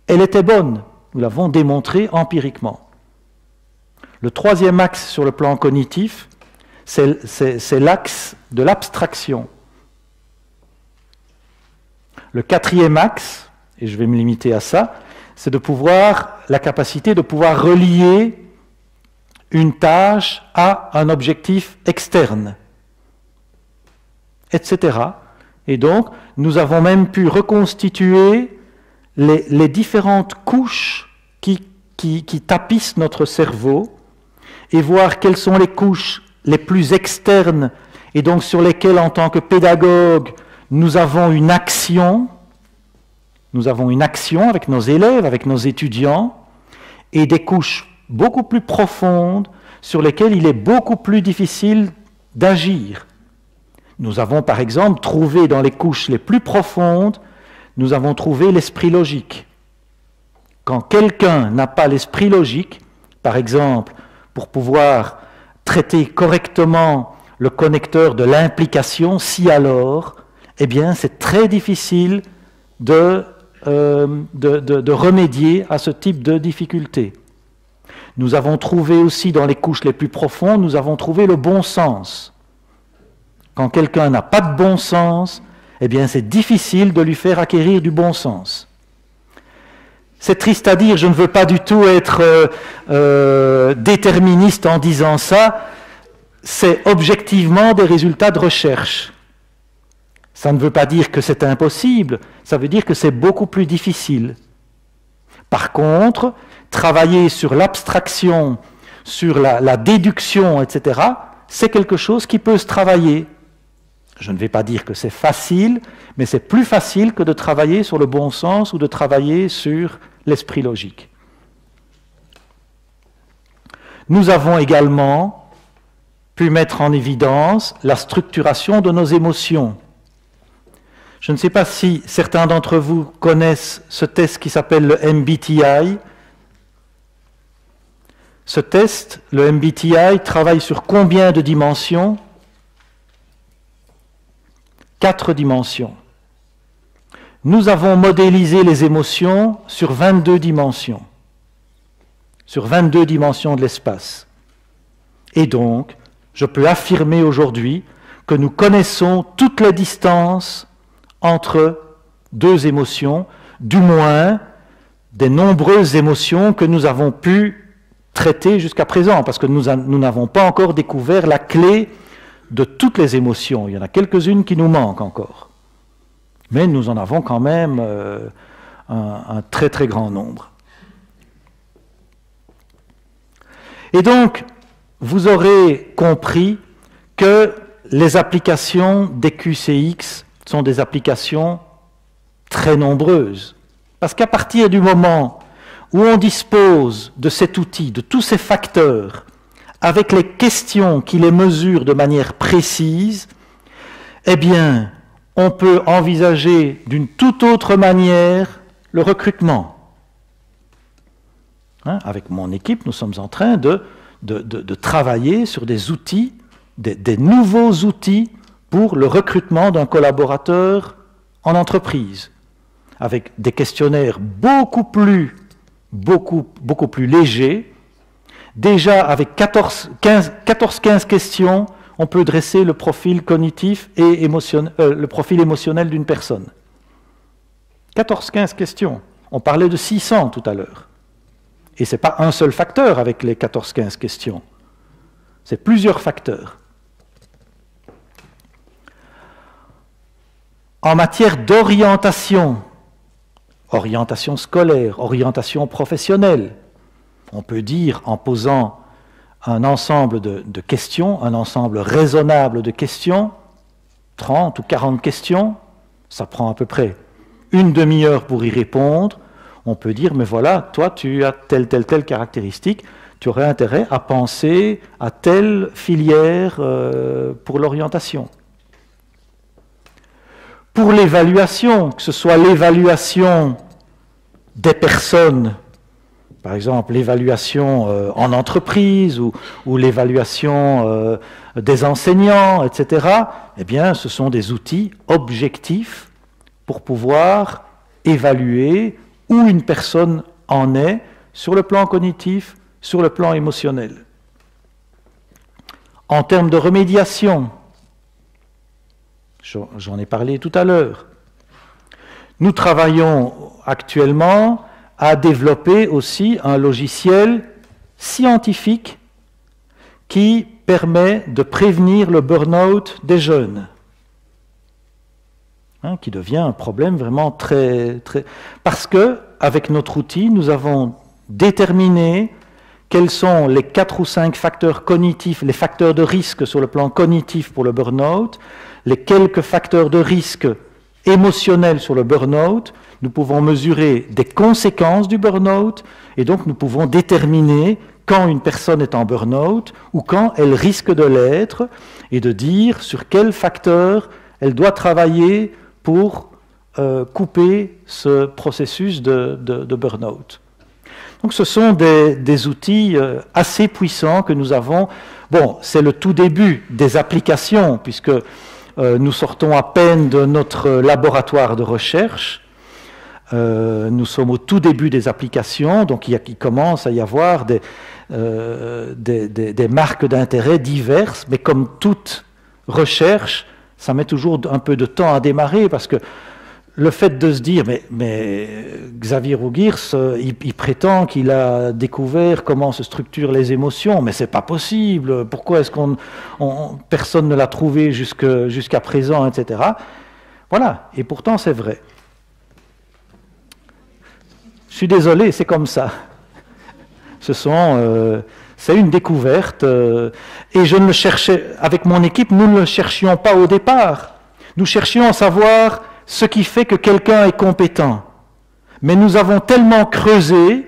elle était bonne. Nous l'avons démontré empiriquement. Le troisième axe sur le plan cognitif, c'est l'axe de l'abstraction. Le quatrième axe, et je vais me limiter à ça, c'est la capacité de pouvoir relier une tâche à un objectif externe, etc. Et donc, nous avons même pu reconstituer les différentes couches qui tapissent notre cerveau et voir quelles sont les couches les plus externes et donc sur lesquelles, en tant que pédagogue, nous avons une action avec nos élèves, avec nos étudiants, et des couches beaucoup plus profondes sur lesquelles il est beaucoup plus difficile d'agir. Nous avons par exemple trouvé dans les couches les plus profondes, nous avons trouvé l'esprit logique. Quand quelqu'un n'a pas l'esprit logique, par exemple, pour pouvoir traiter correctement le connecteur de l'implication, si alors, eh bien c'est très difficile de remédier à ce type de difficulté. Nous avons trouvé aussi dans les couches les plus profondes, nous avons trouvé le bon sens. Quand quelqu'un n'a pas de bon sens, eh bien c'est difficile de lui faire acquérir du bon sens. C'est triste à dire, je ne veux pas du tout être déterministe en disant ça, c'est objectivement des résultats de recherche. Ça ne veut pas dire que c'est impossible, ça veut dire que c'est beaucoup plus difficile. Par contre, travailler sur l'abstraction, sur la déduction, etc., c'est quelque chose qui peut se travailler. Je ne vais pas dire que c'est facile, mais c'est plus facile que de travailler sur le bon sens ou de travailler sur l'esprit logique. Nous avons également pu mettre en évidence la structuration de nos émotions. Je ne sais pas si certains d'entre vous connaissent ce test qui s'appelle le MBTI. Ce test, le MBTI, travaille sur combien de dimensions? 4 dimensions. Nous avons modélisé les émotions sur 22 dimensions. Sur 22 dimensions de l'espace. Et donc, je peux affirmer aujourd'hui que nous connaissons toutes les distances entre deux émotions, du moins des nombreuses émotions que nous avons pu traiter jusqu'à présent, parce que nous n'avons pas encore découvert la clé de toutes les émotions. Il y en a quelques-unes qui nous manquent encore. Mais nous en avons quand même un très très grand nombre. Et donc, vous aurez compris que les applications des QCX sont des applications très nombreuses. Parce qu'à partir du moment où on dispose de cet outil, de tous ces facteurs, avec les questions qui les mesurent de manière précise, eh bien, on peut envisager d'une toute autre manière le recrutement. Avec mon équipe, nous sommes en train de travailler sur des outils, des nouveaux outils pour le recrutement d'un collaborateur en entreprise, avec des questionnaires beaucoup plus légers. Déjà, avec 14-15 questions, on peut dresser le profil cognitif et le profil émotionnel d'une personne. 14-15 questions. On parlait de 600 tout à l'heure. Et ce n'est pas un seul facteur avec les 14-15 questions. C'est plusieurs facteurs. En matière d'orientation, orientation scolaire, orientation professionnelle, on peut dire, en posant un ensemble de questions, un ensemble raisonnable de questions, 30 ou 40 questions, ça prend à peu près une demi-heure pour y répondre. On peut dire, mais voilà, toi tu as telle caractéristique, tu aurais intérêt à penser à telle filière pour l'orientation. Pour l'évaluation, que ce soit l'évaluation des personnes, par exemple l'évaluation en entreprise ou l'évaluation des enseignants, etc., eh bien, ce sont des outils objectifs pour pouvoir évaluer où une personne en est sur le plan cognitif, sur le plan émotionnel. En termes de remédiation, j'en ai parlé tout à l'heure, nous travaillons actuellement à développer aussi un logiciel scientifique qui permet de prévenir le burn-out des jeunes, qui devient un problème vraiment très... Parce que, avec notre outil, nous avons déterminé quels sont les 4 ou 5 facteurs cognitifs, les facteurs de risque sur le plan cognitif pour le burn-out, les quelques facteurs de risque émotionnels sur le burn-out. Nous pouvons mesurer des conséquences du burn-out et donc nous pouvons déterminer quand une personne est en burn-out ou quand elle risque de l'être et de dire sur quel facteur elle doit travailler pour couper ce processus de burn-out. Donc ce sont des outils assez puissants que nous avons. Bon, c'est le tout début des applications, puisque nous sortons à peine de notre laboratoire de recherche. Nous sommes au tout début des applications, donc il commence à y avoir des marques d'intérêt diverses, mais comme toute recherche, ça met toujours un peu de temps à démarrer, parce que le fait de se dire, mais Xavier Rougirs, il prétend qu'il a découvert comment se structurent les émotions, mais c'est pas possible, pourquoi est-ce personne ne l'a trouvé jusqu'à présent, etc. Voilà, et pourtant c'est vrai. Je suis désolé, c'est comme ça. C'est une découverte, et je ne le cherchais, avec mon équipe, nous ne le cherchions pas au départ. Nous cherchions à savoir ce qui fait que quelqu'un est compétent. Mais nous avons tellement creusé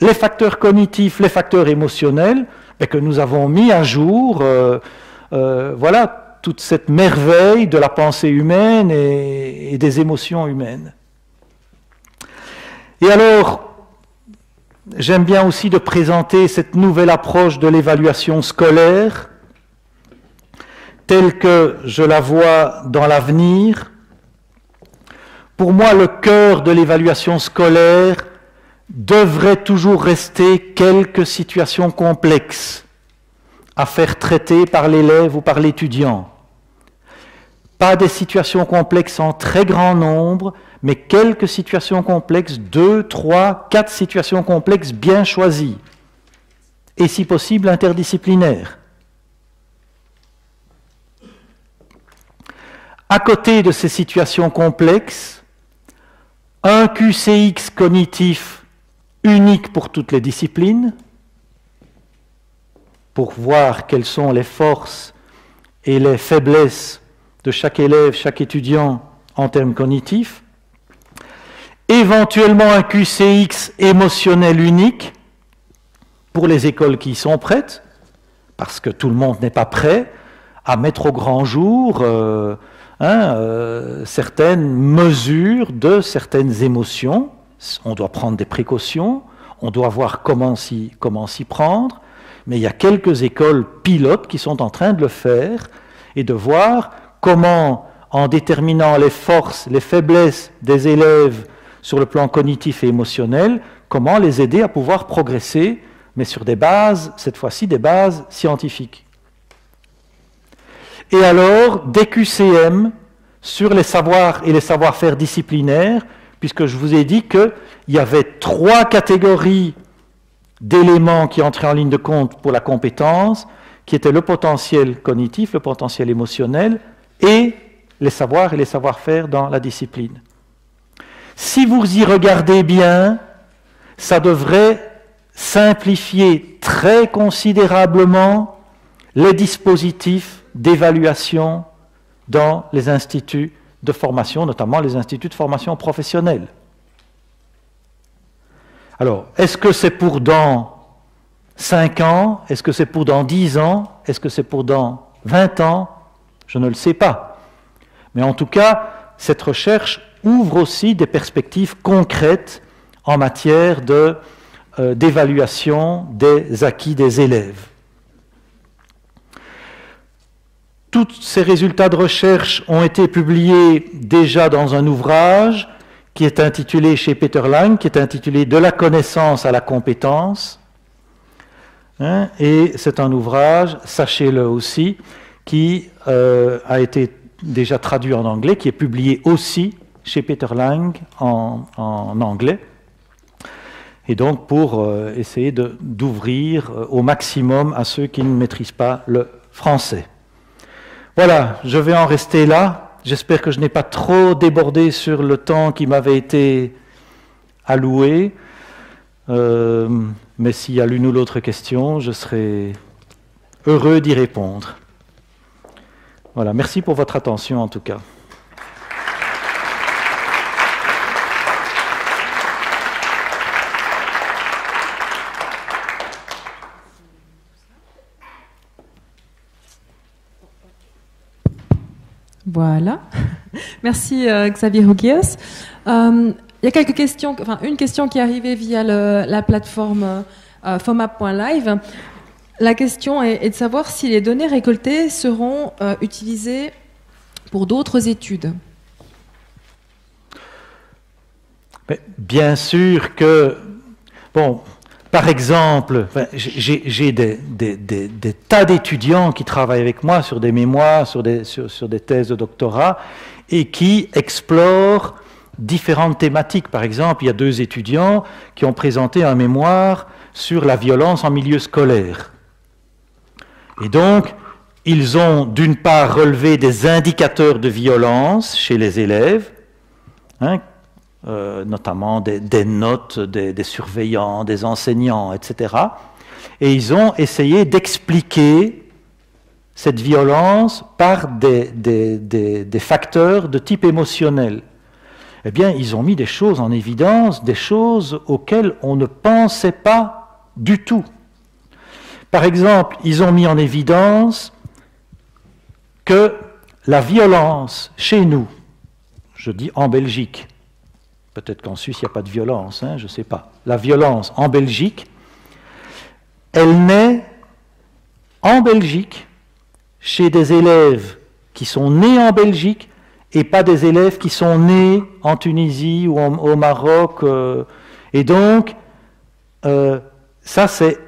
les facteurs cognitifs, les facteurs émotionnels, et que nous avons mis à jour voilà, toute cette merveille de la pensée humaine et des émotions humaines. Et alors, j'aime bien aussi de présenter cette nouvelle approche de l'évaluation scolaire, telle que je la vois dans l'avenir. Pour moi, le cœur de l'évaluation scolaire devrait toujours rester quelques situations complexes à faire traiter par l'élève ou par l'étudiant. Pas des situations complexes en très grand nombre, mais quelques situations complexes, 2, 3, 4 situations complexes bien choisies, et si possible interdisciplinaires. À côté de ces situations complexes, un QCX cognitif unique pour toutes les disciplines, pour voir quelles sont les forces et les faiblesses de chaque élève, chaque étudiant en termes cognitifs. Éventuellement un QCX émotionnel unique pour les écoles qui y sont prêtes, parce que tout le monde n'est pas prêt à mettre au grand jour certaines mesures de certaines émotions. On doit prendre des précautions, on doit voir comment s'y prendre, mais il y a quelques écoles pilotes qui sont en train de le faire et de voir comment, en déterminant les forces, les faiblesses des élèves sur le plan cognitif et émotionnel, comment les aider à pouvoir progresser, mais sur des bases, cette fois-ci des bases scientifiques. Et alors, des QCM sur les savoirs et les savoir-faire disciplinaires, puisque je vous ai dit qu'il y avait 3 catégories d'éléments qui entraient en ligne de compte pour la compétence, qui étaient le potentiel cognitif, le potentiel émotionnel, et les savoirs et les savoir-faire dans la discipline. Si vous y regardez bien, ça devrait simplifier très considérablement les dispositifs d'évaluation dans les instituts de formation, notamment les instituts de formation professionnelle. Alors, est-ce que c'est pour dans 5 ans? Est-ce que c'est pour dans 10 ans? Est-ce que c'est pour dans 20 ans? Je ne le sais pas. Mais en tout cas, cette recherche ouvre aussi des perspectives concrètes en matière d'évaluation des acquis des élèves. Tous ces résultats de recherche ont été publiés déjà dans un ouvrage qui est intitulé chez Peter Lang, qui est intitulé « De la connaissance à la compétence ». Et c'est un ouvrage, sachez-le aussi, qui a été déjà traduit en anglais, qui est publié aussi chez Peter Lang en anglais. Et donc pour essayer d'ouvrir au maximum à ceux qui ne maîtrisent pas le français. Voilà, je vais en rester là. J'espère que je n'ai pas trop débordé sur le temps qui m'avait été alloué. Mais s'il y a l'une ou l'autre question, je serai heureux d'y répondre. Voilà, merci pour votre attention en tout cas. Voilà. Merci Xavier Rouguias. Il y a quelques questions, enfin une question qui est arrivée via la plateforme fomap.live. La question est de savoir si les données récoltées seront utilisées pour d'autres études. Mais bien sûr que, bon, par exemple, j'ai des tas d'étudiants qui travaillent avec moi sur des mémoires, sur des thèses de doctorat, et qui explorent différentes thématiques. Par exemple, il y a 2 étudiants qui ont présenté un mémoire sur la violence en milieu scolaire. Et donc, ils ont d'une part relevé des indicateurs de violence chez les élèves, notamment des notes des surveillants, des enseignants, etc. Et ils ont essayé d'expliquer cette violence par des facteurs de type émotionnel. Eh bien, ils ont mis des choses en évidence, des choses auxquelles on ne pensait pas du tout. Par exemple, ils ont mis en évidence que la violence chez nous, je dis en Belgique, peut-être qu'en Suisse il n'y a pas de violence, hein, je ne sais pas, la violence en Belgique, elle naît en Belgique chez des élèves qui sont nés en Belgique et pas des élèves qui sont nés en Tunisie ou au Maroc. Et donc, ça c'est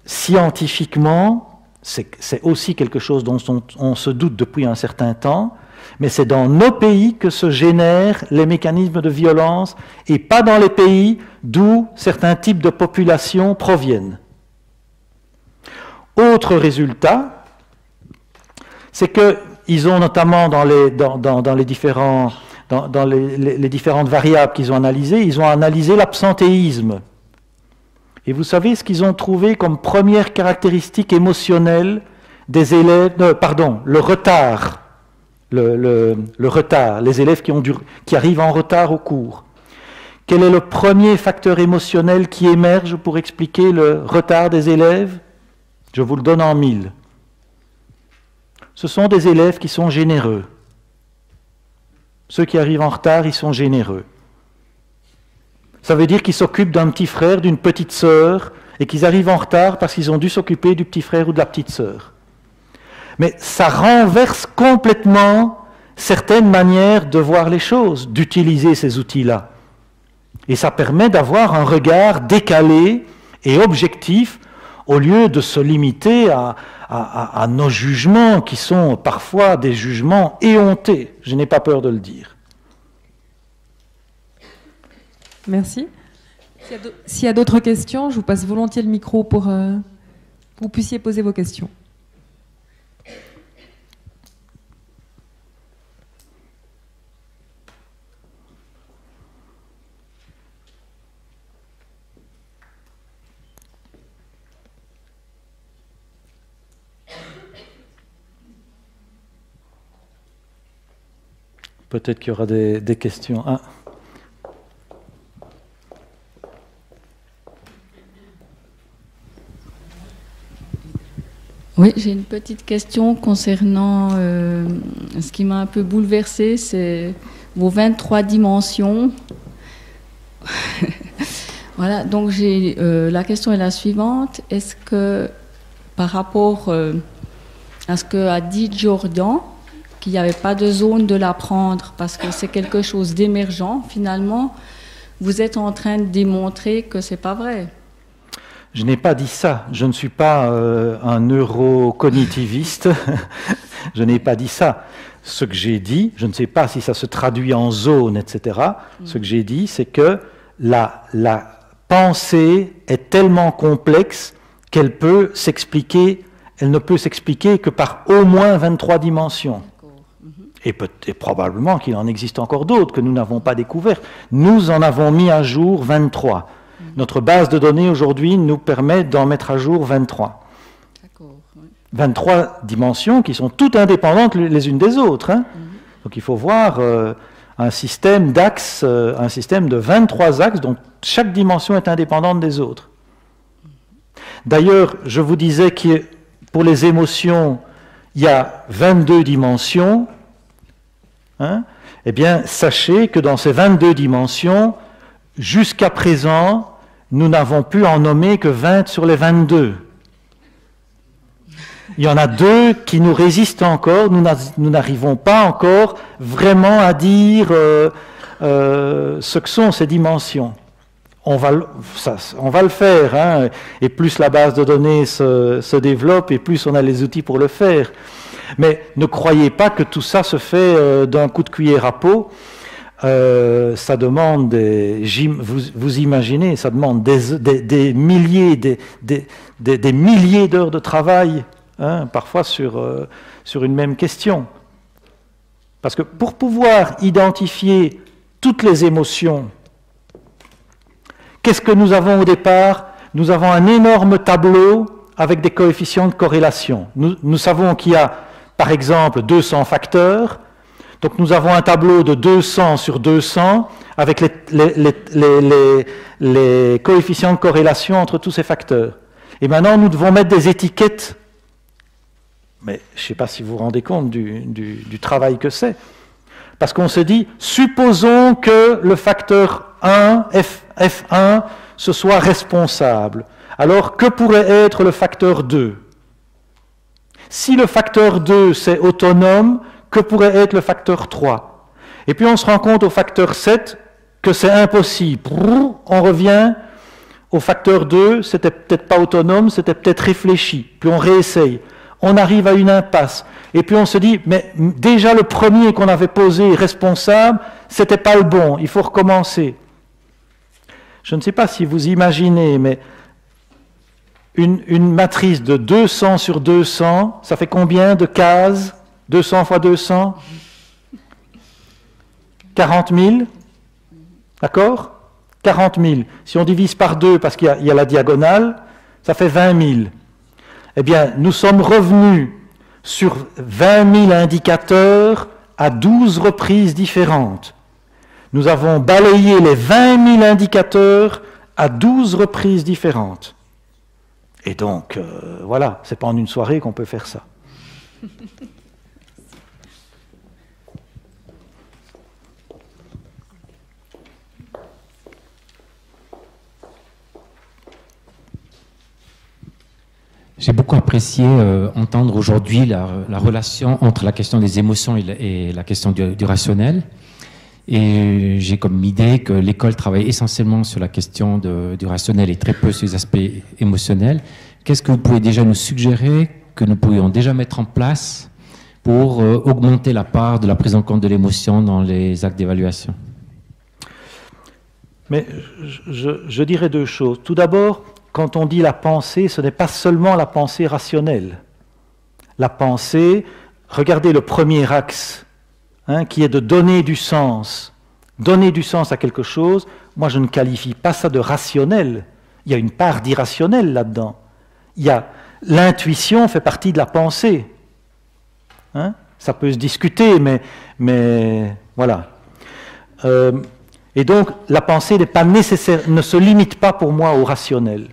scientifiquement, c'est aussi quelque chose dont on se doute depuis un certain temps, mais c'est dans nos pays que se génèrent les mécanismes de violence et pas dans les pays d'où certains types de populations proviennent. Autre résultat, c'est qu'ils ont notamment dans les différentes variables qu'ils ont analysées, ils ont analysé l'absentéisme. Et vous savez ce qu'ils ont trouvé comme première caractéristique émotionnelle des élèves, le retard. Le retard, les élèves qui arrivent en retard au cours. Quel est le premier facteur émotionnel qui émerge pour expliquer le retard des élèves? Je vous le donne en 1000. Ce sont des élèves qui sont généreux. Ceux qui arrivent en retard, ils sont généreux. Ça veut dire qu'ils s'occupent d'un petit frère, d'une petite sœur, et qu'ils arrivent en retard parce qu'ils ont dû s'occuper du petit frère ou de la petite sœur. Mais ça renverse complètement certaines manières de voir les choses, d'utiliser ces outils-là. Et ça permet d'avoir un regard décalé et objectif au lieu de se limiter à nos jugements qui sont parfois des jugements éhontés. Je n'ai pas peur de le dire. Merci. S'il y a d'autres questions, je vous passe volontiers le micro pour que vous puissiez poser vos questions. Peut-être qu'il y aura des questions. Ah. Oui, j'ai une petite question concernant ce qui m'a un peu bouleversée, c'est vos 23 dimensions. Voilà, donc la question est la suivante. Est-ce que par rapport à ce qu'a dit Jordan, qu'il n'y avait pas de zone de l'apprendre parce que c'est quelque chose d'émergent, finalement, vous êtes en train de démontrer que c'est pas vrai. Je n'ai pas dit ça. Je ne suis pas un neurocognitiviste. Je n'ai pas dit ça. Ce que j'ai dit, je ne sais pas si ça se traduit en zone, etc. Ce que j'ai dit, c'est que la pensée est tellement complexe qu'elle peut s'expliquer, elle ne peut s'expliquer que par au moins 23 dimensions. Et probablement qu'il en existe encore d'autres que nous n'avons pas découvertes. Nous en avons mis à jour 23. Notre base de données aujourd'hui nous permet d'en mettre à jour 23. D'accord, oui. 23 dimensions qui sont toutes indépendantes les unes des autres. Hein. Donc il faut voir un système d'axes, un système de 23 axes dont chaque dimension est indépendante des autres. D'ailleurs, je vous disais que pour les émotions, il y a 22 dimensions. Hein. Eh bien, sachez que dans ces 22 dimensions, jusqu'à présent, nous n'avons pu en nommer que 20 sur les 22. Il y en a 2 qui nous résistent encore, nous n'arrivons pas encore vraiment à dire ce que sont ces dimensions. On va le faire, hein, et plus la base de données se développe, et plus on a les outils pour le faire. Mais ne croyez pas que tout ça se fait d'un coup de cuillère à peau. Ça demande vous imaginez, ça demande des milliers, des milliers d'heures de travail, hein, parfois sur une même question. Parce que pour pouvoir identifier toutes les émotions, qu'est-ce que nous avons au départ? Nous avons un énorme tableau avec des coefficients de corrélation. Nous savons qu'il y a, par exemple, 200 facteurs. Donc nous avons un tableau de 200 sur 200 avec les coefficients de corrélation entre tous ces facteurs. Et maintenant, nous devons mettre des étiquettes. Mais je ne sais pas si vous vous rendez compte du travail que c'est. Parce qu'on se dit, supposons que le facteur 1, F1, ce soit responsable. Alors, que pourrait être le facteur 2? Si le facteur 2, c'est autonome, que pourrait être le facteur 3? Et puis on se rend compte au facteur 7 que c'est impossible. On revient au facteur 2, c'était peut-être pas autonome, c'était peut-être réfléchi. Puis on réessaye. On arrive à une impasse. Et puis on se dit, mais déjà le premier qu'on avait posé responsable, c'était pas le bon, il faut recommencer. Je ne sais pas si vous imaginez, mais une matrice de 200 sur 200, ça fait combien de cases? 200 fois 200? 40 000? D'accord? 40 000. Si on divise par 2, parce qu'il y a la diagonale, ça fait 20 000. Eh bien, nous sommes revenus sur 20 000 indicateurs à 12 reprises différentes. Nous avons balayé les 20 000 indicateurs à 12 reprises différentes. Et donc, voilà, c'est pas en une soirée qu'on peut faire ça. J'ai beaucoup apprécié entendre aujourd'hui la relation entre la question des émotions et la question du rationnel. Et j'ai comme idée que l'école travaille essentiellement sur la question du rationnel et très peu sur les aspects émotionnels. Qu'est-ce que vous pouvez déjà nous suggérer que nous pourrions déjà mettre en place pour augmenter la part de la prise en compte de l'émotion dans les actes d'évaluation? Mais je dirais deux choses. Tout d'abord, quand on dit la pensée, ce n'est pas seulement la pensée rationnelle. La pensée, regardez le premier axe, qui est de donner du sens. Donner du sens à quelque chose, moi je ne qualifie pas ça de rationnel. Il y a une part d'irrationnel là-dedans. L'intuition fait partie de la pensée. Ça peut se discuter, mais voilà. Et donc, la pensée n'est pas nécessaire, ne se limite pas pour moi au rationnel.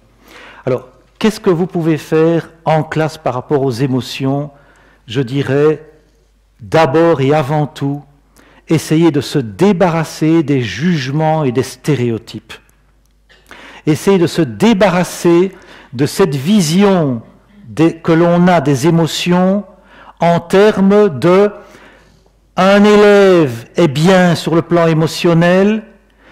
Alors, qu'est-ce que vous pouvez faire en classe par rapport aux émotions? Je dirais, d'abord et avant tout, essayer de se débarrasser des jugements et des stéréotypes. Essayer de se débarrasser de cette vision que l'on a des émotions en termes de un élève est bien sur le plan émotionnel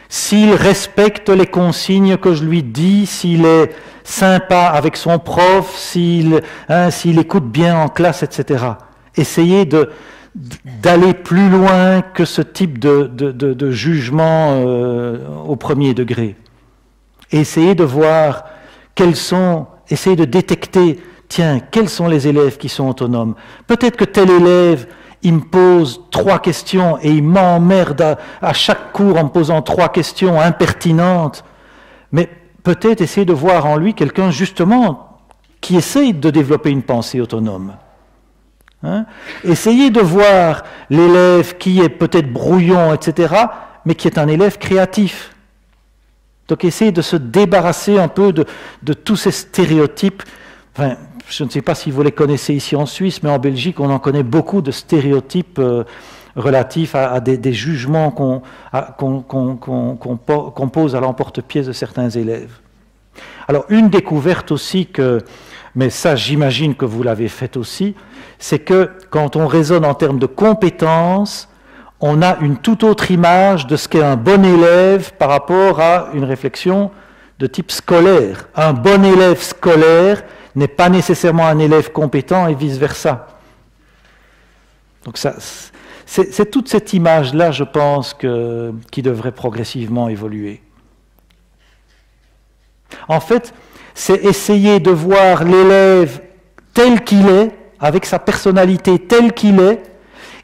s'il respecte les consignes que je lui dis, s'il est sympa avec son prof, s'il écoute bien en classe, etc. Essayez d'aller plus loin que ce type de jugement au premier degré. Et essayez de voir essayez de détecter, tiens, quels sont les élèves qui sont autonomes. Peut-être que tel élève, il me pose 3 questions et il m'emmerde à chaque cours en me posant 3 questions impertinentes. Mais peut-être essayer de voir en lui quelqu'un justement qui essaye de développer une pensée autonome. Essayez de voir l'élève qui est peut-être brouillon, etc., mais qui est un élève créatif. Donc essayez de se débarrasser un peu de tous ces stéréotypes. Enfin, je ne sais pas si vous les connaissez ici en Suisse, mais en Belgique, on en connaît beaucoup de stéréotypes relatifs à des jugements qu'on pose à l'emporte-pièce de certains élèves. Alors, une découverte aussi mais ça j'imagine que vous l'avez faite aussi, c'est que quand on raisonne en termes de compétences, on a une toute autre image de ce qu'est un bon élève par rapport à une réflexion de type scolaire. Un bon élève scolaire n'est pas nécessairement un élève compétent et vice-versa. Donc c'est toute cette image-là, je pense, qui devrait progressivement évoluer. En fait, c'est essayer de voir l'élève tel qu'il est, avec sa personnalité telle qu'il est,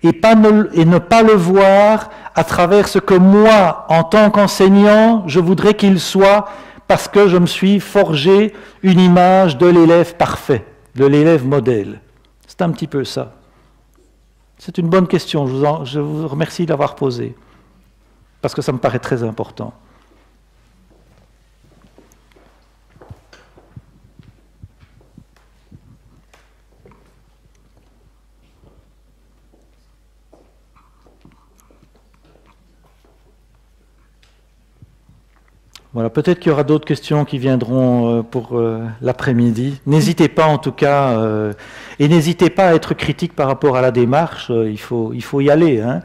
et ne pas le voir à travers ce que moi, en tant qu'enseignant, je voudrais qu'il soit, parce que je me suis forgé une image de l'élève parfait, de l'élève modèle. C'est un petit peu ça. C'est une bonne question, je vous remercie de l'avoir posée, parce que ça me paraît très important. Voilà, peut-être qu'il y aura d'autres questions qui viendront pour l'après-midi. N'hésitez pas en tout cas, et n'hésitez pas à être critique par rapport à la démarche, il faut y aller. Hein.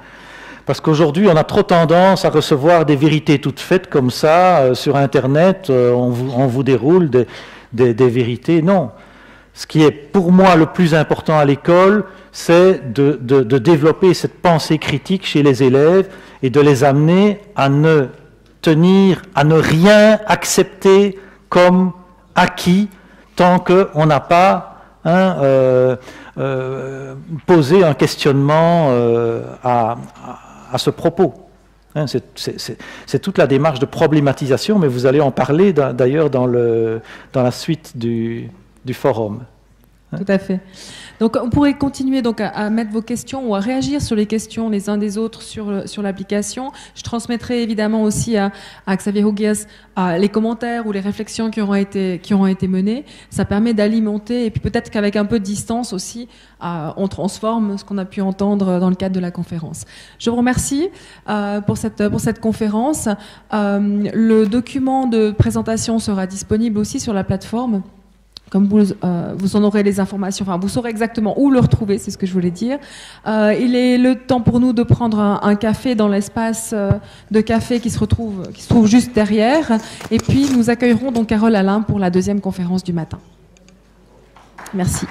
Parce qu'aujourd'hui, on a trop tendance à recevoir des vérités toutes faites comme ça, sur Internet, on vous déroule des vérités. Non. Ce qui est pour moi le plus important à l'école, c'est de développer cette pensée critique chez les élèves et de les amener à ne rien accepter comme acquis tant qu'on n'a pas posé un questionnement à ce propos. Hein, c'est toute la démarche de problématisation, mais vous allez en parler d'ailleurs dans la suite du forum. Hein. Tout à fait. Donc, on pourrait continuer donc à mettre vos questions ou à réagir sur les questions les uns des autres sur l'application. Je transmettrai évidemment aussi à Xavier Huguias les commentaires ou les réflexions qui auront été menées. Ça permet d'alimenter et puis peut-être qu'avec un peu de distance aussi, on transforme ce qu'on a pu entendre dans le cadre de la conférence. Je vous remercie pour cette conférence. Le document de présentation sera disponible aussi sur la plateforme. Comme vous en aurez les informations, enfin vous saurez exactement où le retrouver, c'est ce que je voulais dire. Il est le temps pour nous de prendre un café dans l'espace de café qui se trouve juste derrière. Et puis nous accueillerons donc Carole Alain pour la deuxième conférence du matin. Merci.